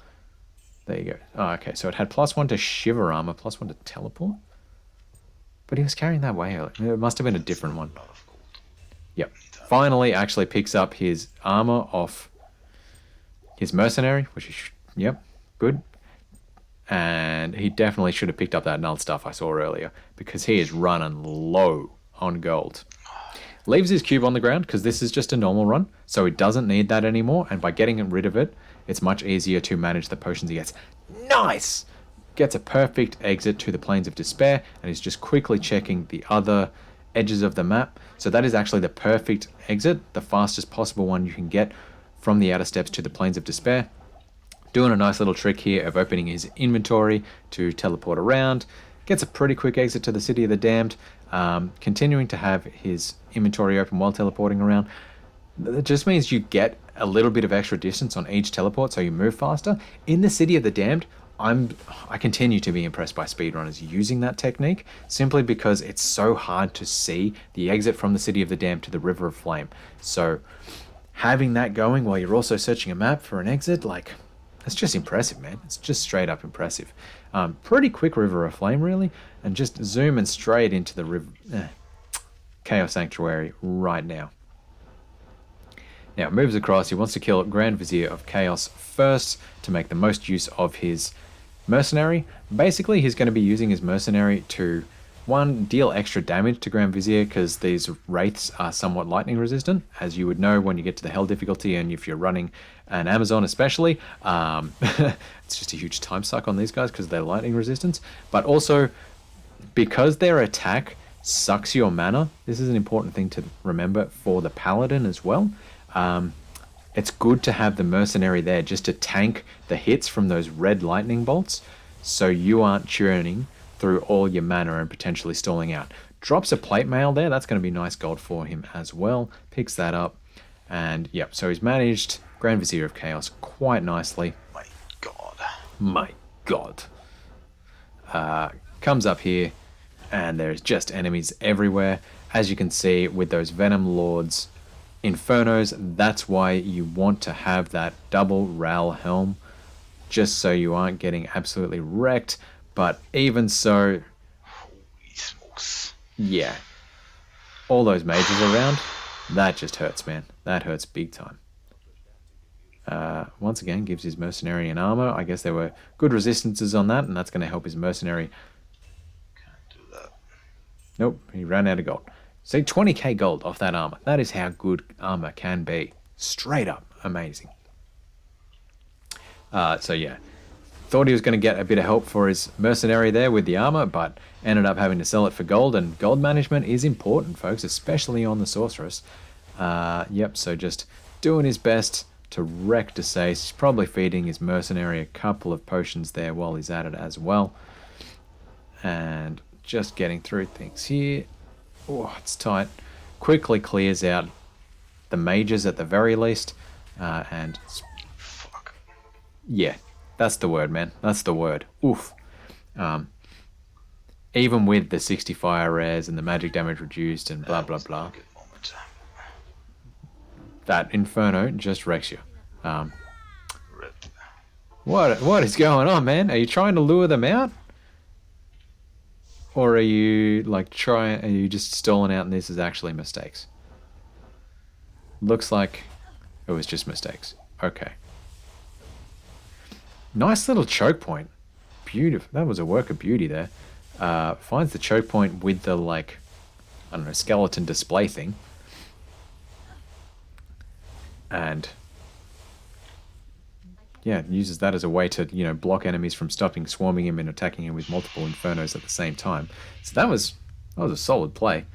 There you go. Oh, okay, so it had +1 to Shiver Armor, +1 to Teleport. But he was carrying that way earlier. It must have been a different one. Yep. Finally actually picks up his armor off his Mercenary, which is, yep, good. And he definitely should have picked up that null stuff I saw earlier, because he is running low on gold. Leaves his cube on the ground, because this is just a normal run, so he doesn't need that anymore, and by getting rid of it, it's much easier to manage the potions he gets. Nice! Gets a perfect exit to the Plains of Despair, and he's just quickly checking the other edges of the map. So that is actually the perfect exit, the fastest possible one you can get from the outer steps to the Plains of Despair. Doing a nice little trick here of opening his inventory to teleport around. Gets a pretty quick exit to the City of the Damned, continuing to have his inventory open while teleporting around. That just means you get a little bit of extra distance on each teleport, so you move faster. In the City of the Damned, I continue to be impressed by speedrunners using that technique, simply because it's so hard to see the exit from the City of the Damned to the River of Flame. So having that going while you're also searching a map for an exit, like, it's just impressive, man. It's just straight up impressive. Pretty quick River of Flame, really, and just zooming straight into the Chaos Sanctuary right now. Now, it moves across. He wants to kill Grand Vizier of Chaos first to make the most use of his Mercenary. Basically, he's going to be using his Mercenary to, one, deal extra damage to Grand Vizier, because these Wraiths are somewhat lightning resistant, as you would know when you get to the Hell difficulty, and if you're running an Amazon especially, it's just a huge time suck on these guys because of their lightning resistance. But also, because their attack sucks your mana, this is an important thing to remember for the Paladin as well. It's good to have the Mercenary there just to tank the hits from those red lightning bolts, so you aren't churning through all your mana and potentially stalling out. Drops a plate mail there. That's going to be nice gold for him as well. Picks that up. And yep, so he's managed Grand Vizier of Chaos quite nicely. My god. My god. Comes up here, and there's just enemies everywhere. As you can see with those Venom Lords, Infernos, that's why you want to have that double Ral Helm, just so you aren't getting absolutely wrecked. But even so, Holy smokes. Yeah, all those mages around, that just hurts, man. That hurts big time. Once again, gives his Mercenary an armor. I guess there were good resistances on that, and that's going to help his Mercenary. Can't do that. Nope, he ran out of gold. See, 20k gold off that armor. That is how good armor can be. Straight up amazing. So yeah, thought he was going to get a bit of help for his Mercenary there with the armor, but ended up having to sell it for gold, and gold management is important, folks, especially on the Sorceress. Yep, so just doing his best to wreck Desace. He's probably feeding his Mercenary a couple of potions there while he's at it as well. And just getting through things here. Oh, it's tight. Quickly clears out the mages at the very least. And Fuck. yeah, that's the word, man. That's the word. Oof. Even with the 60 fire rares and the magic damage reduced and blah, blah, blah. Good moment. That Inferno just wrecks you. Rip. What is going on, man? Are you trying to lure them out? Or are you are you just stalling out and this is actually mistakes? Looks like it was just mistakes. Okay. Nice little choke point. Beautiful. That was a work of beauty there. Finds the choke point with the, like, I don't know, skeleton display thing. And yeah, uses that as a way to, you know, block enemies from stopping swarming him and attacking him with multiple infernos at the same time. So that was a solid play.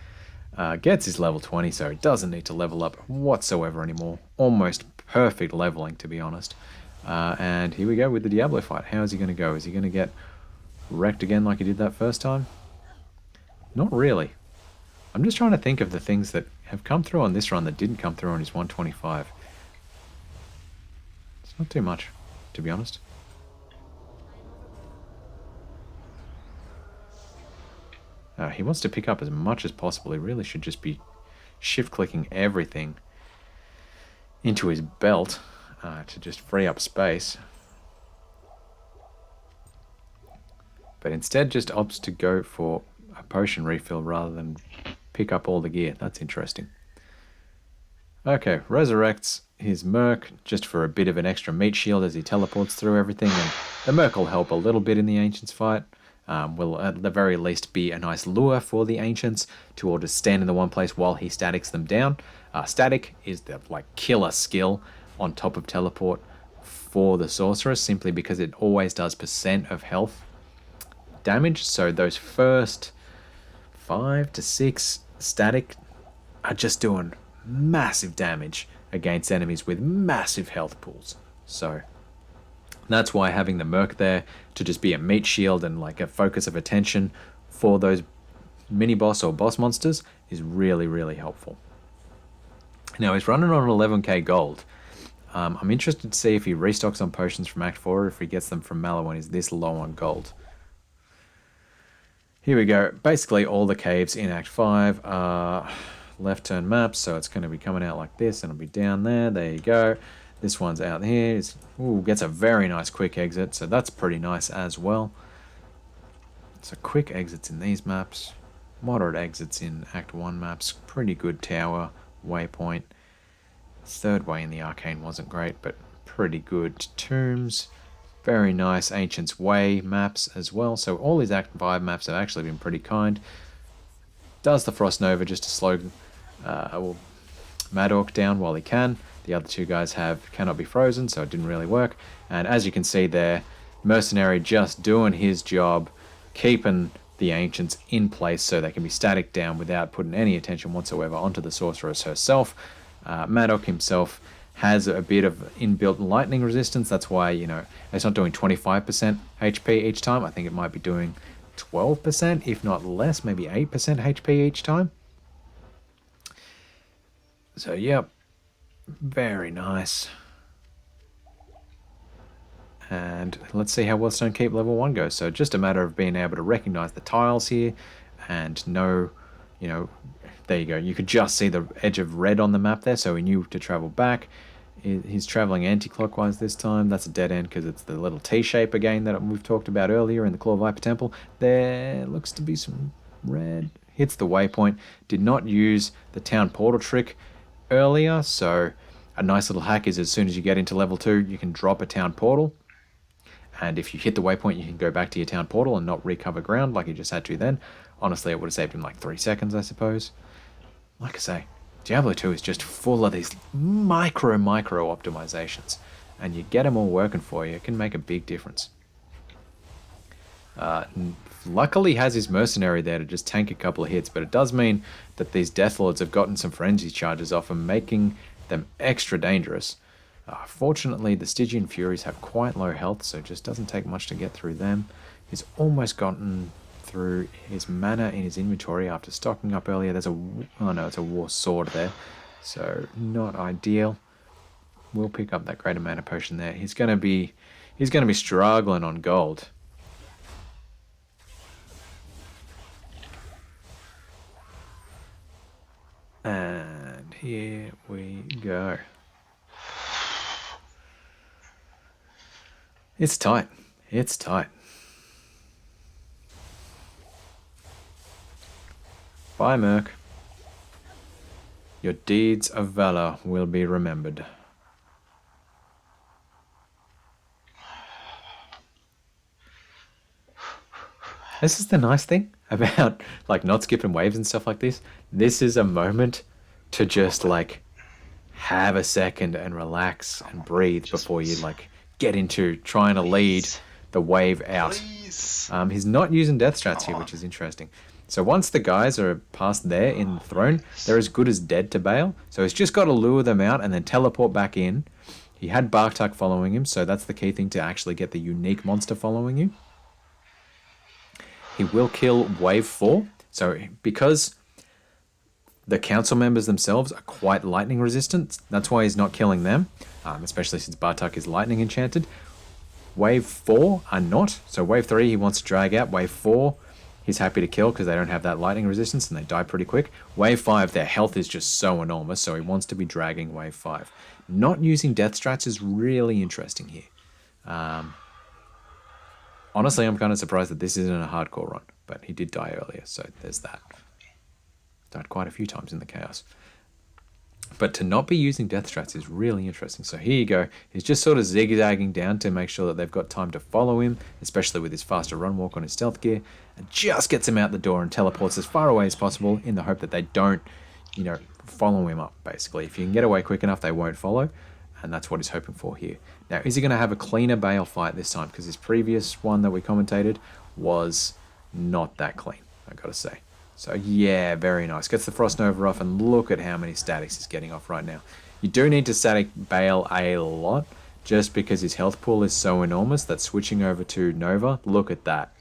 Gets his level 20, so he doesn't need to level up whatsoever anymore. Almost perfect leveling, to be honest. And here we go with the Diablo fight. How is he going to go? Is he going to get wrecked again like he did that first time? Not really. I'm just trying to think of the things that have come through on this run that didn't come through on his 125. It's not too much, to be honest. He wants to pick up as much as possible. He really should just be shift-clicking everything into his belt to just free up space. But instead just opts to go for a potion refill rather than pick up all the gear. That's interesting. Okay, resurrects his Merc just for a bit of an extra meat shield as he teleports through everything, and the Merc will help a little bit in the Ancients fight. Will at the very least be a nice lure for the Ancients to all just stand in the one place while he statics them down. Static is the like killer skill on top of teleport for the Sorceress, simply because it always does % of health damage. So those first 5 to 6 static are just doing massive damage against enemies with massive health pools. So that's why having the Merc there to just be a meat shield and like a focus of attention for those mini boss or boss monsters is really, really helpful. Now he's running on 11k gold. I'm interested to see if he restocks on potions from Act 4 or if he gets them from Mallow when he's this low on gold. Here we go. Basically all the caves in Act 5 are left turn maps, so it's going to be coming out like this and it'll be down there. There you go. This one's out here. Gets a very nice quick exit, so that's pretty nice as well. So quick exits in these maps, moderate exits in Act 1 maps, pretty good tower, waypoint. Third way in the Arcane wasn't great, but pretty good. Tombs, very nice Ancient's Way maps as well. So all these Act 5 maps have actually been pretty kind. Does the Frost Nova just to slow Mad Orc down while he can. The other two guys cannot be frozen, so it didn't really work. And as you can see there, Mercenary just doing his job, keeping the Ancients in place so they can be static down without putting any attention whatsoever onto the Sorceress herself. Mad Orc himself has a bit of inbuilt lightning resistance. That's why, you know, it's not doing 25% HP each time. I think it might be doing 12%, if not less, maybe 8% HP each time. So, yep, very nice. And let's see how Wellstone Keep level 1 goes. So just a matter of being able to recognize the tiles here and know, you know, there you go. You could just see the edge of red on the map there, so he knew to travel back. He's traveling anti-clockwise this time. That's a dead end because it's the little T shape again that we've talked about earlier in the Claw Viper Temple. There looks to be some red. Hits the waypoint. Did not use the town portal trick earlier, so a nice little hack is as soon as you get into level 2, you can drop a town portal. And if you hit the waypoint, you can go back to your town portal and not recover ground like you just had to then. Honestly, it would have saved him like 3 seconds, I suppose. Like I say, Diablo 2 is just full of these micro optimizations. And you get them all working for you, it can make a big difference. Luckily has his Mercenary there to just tank a couple of hits, but it does mean that these Deathlords have gotten some frenzy charges off him, making them extra dangerous. Fortunately, the Stygian Furies have quite low health, so it just doesn't take much to get through them. He's almost gotten through his mana in his inventory after stocking up earlier. There's it's a War Sword there, so not ideal. We'll pick up that Greater Mana Potion there. He's gonna be struggling on gold. And here we go. It's tight. It's tight. Bye, Merc. Your deeds of valor will be remembered. This is the nice thing about like not skipping waves and stuff like this. This is a moment to just like have a second and relax Come and on, breathe just before you once. like get into trying to lead Please. the wave out. Please. He's not using death strats Come here, on. which is interesting. So once the guys are past there in the throne, they're as good as dead to bail. So he's just got to lure them out and then teleport back in. He had Barktuck following him, so that's the key thing to actually get the unique monster following you. He will kill wave 4. So because the council members themselves are quite lightning resistant, that's why he's not killing them, especially since Bartuk is lightning enchanted. Wave 4 are not. So wave 3 he wants to drag out. Wave 4 he's happy to kill because they don't have that lightning resistance and they die pretty quick. Wave 5 their health is just so enormous, so he wants to be dragging wave 5. Not using death strats is really interesting here. Honestly, I'm kind of surprised that this isn't a hardcore run, but he did die earlier, so there's that. Died quite a few times in the chaos. But to not be using death strats is really interesting. So here you go. He's just sort of zigzagging down to make sure that they've got time to follow him, especially with his faster run walk on his stealth gear, and just gets him out the door and teleports as far away as possible in the hope that they don't, follow him up, basically. If you can get away quick enough, they won't follow, and that's what he's hoping for here. Now, is he going to have a cleaner Bale fight this time? Because his previous one that we commentated was not that clean, I gotta say. So yeah, very nice. Gets the Frost Nova off, and look at how many statics he's getting off right now. You do need to static Bale a lot, just because his health pool is so enormous that switching over to Nova, look at that.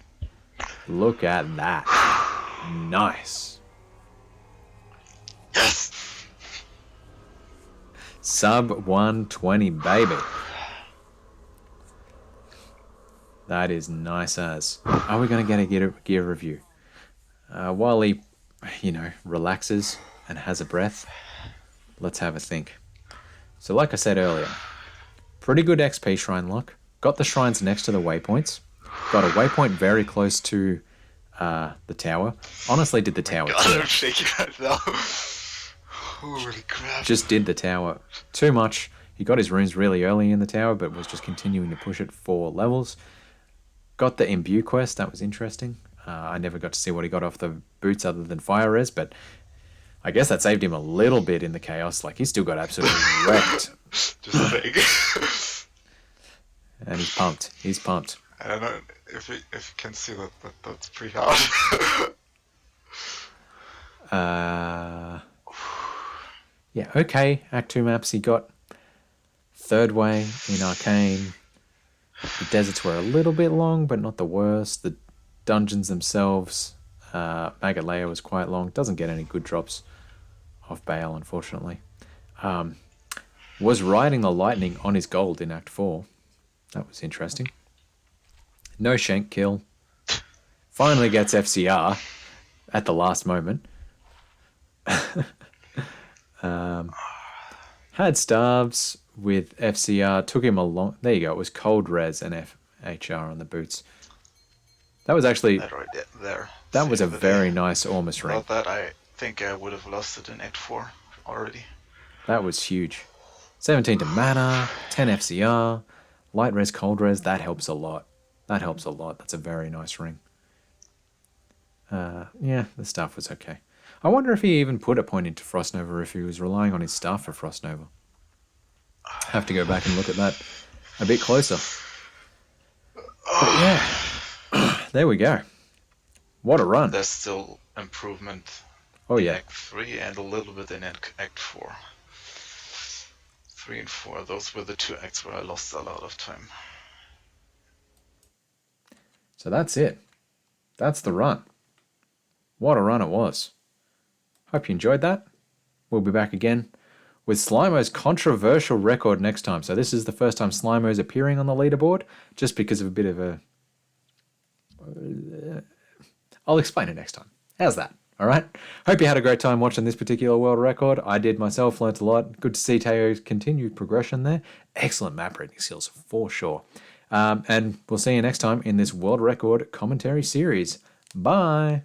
Look at that. Nice. Yes! Sub 120, baby. That is nice as. Are we going to get a gear review? While he, relaxes and has a breath, let's have a think. So like I said earlier, pretty good XP shrine luck. Got the shrines next to the waypoints. Got a waypoint very close to the tower. Honestly, did the tower God, too I'm much. shaking right now. Holy crap. Just did the tower too much. He got his runes really early in the tower, but was just continuing to push it for levels. Got the imbue quest. That was interesting. I never got to see what he got off the boots other than fire res, but I guess that saved him a little bit in the chaos. Like, he still got absolutely wrecked. Just saying. And he's pumped. He's pumped. I don't know if you can see that's pretty hard. Yeah, okay. Act 2 maps. He got third way in Arcane. The deserts were a little bit long, but not the worst. The dungeons themselves, Maggot Layer was quite long. Doesn't get any good drops off Bale, unfortunately. Was riding the lightning on his gold in Act 4. That was interesting. No shank kill. Finally gets FCR at the last moment. Had starves with FCR. Took him a long... There you go. It was cold res and FHR on the boots. That was actually... That right there. That was a Saved the very day. nice Ormus ring. Without that, I think I would have lost it in Act 4 already. That was huge. 17 to mana, 10 FCR, light res, cold res. That helps a lot. That helps a lot. That's a very nice ring. Yeah, the staff was okay. I wonder if he even put a point into Frost Nova or if he was relying on his staff for Frost Nova. Have to go back and look at that a bit closer. But yeah, there we go. What a run. There's still improvement Oh in yeah. Act 3 and a little bit in Act 4. 3 and 4, those were the two acts where I lost a lot of time. So that's it. That's the run. What a run it was. Hope you enjoyed that. We'll be back again with Slimo's controversial record next time. So this is the first time Slimo's appearing on the leaderboard, just because of a bit of a... I'll explain it next time. How's that? All right? Hope you had a great time watching this particular world record. I did myself, learnt a lot. Good to see Teo's continued progression there. Excellent map reading skills, for sure. And we'll see you next time in this world record commentary series. Bye!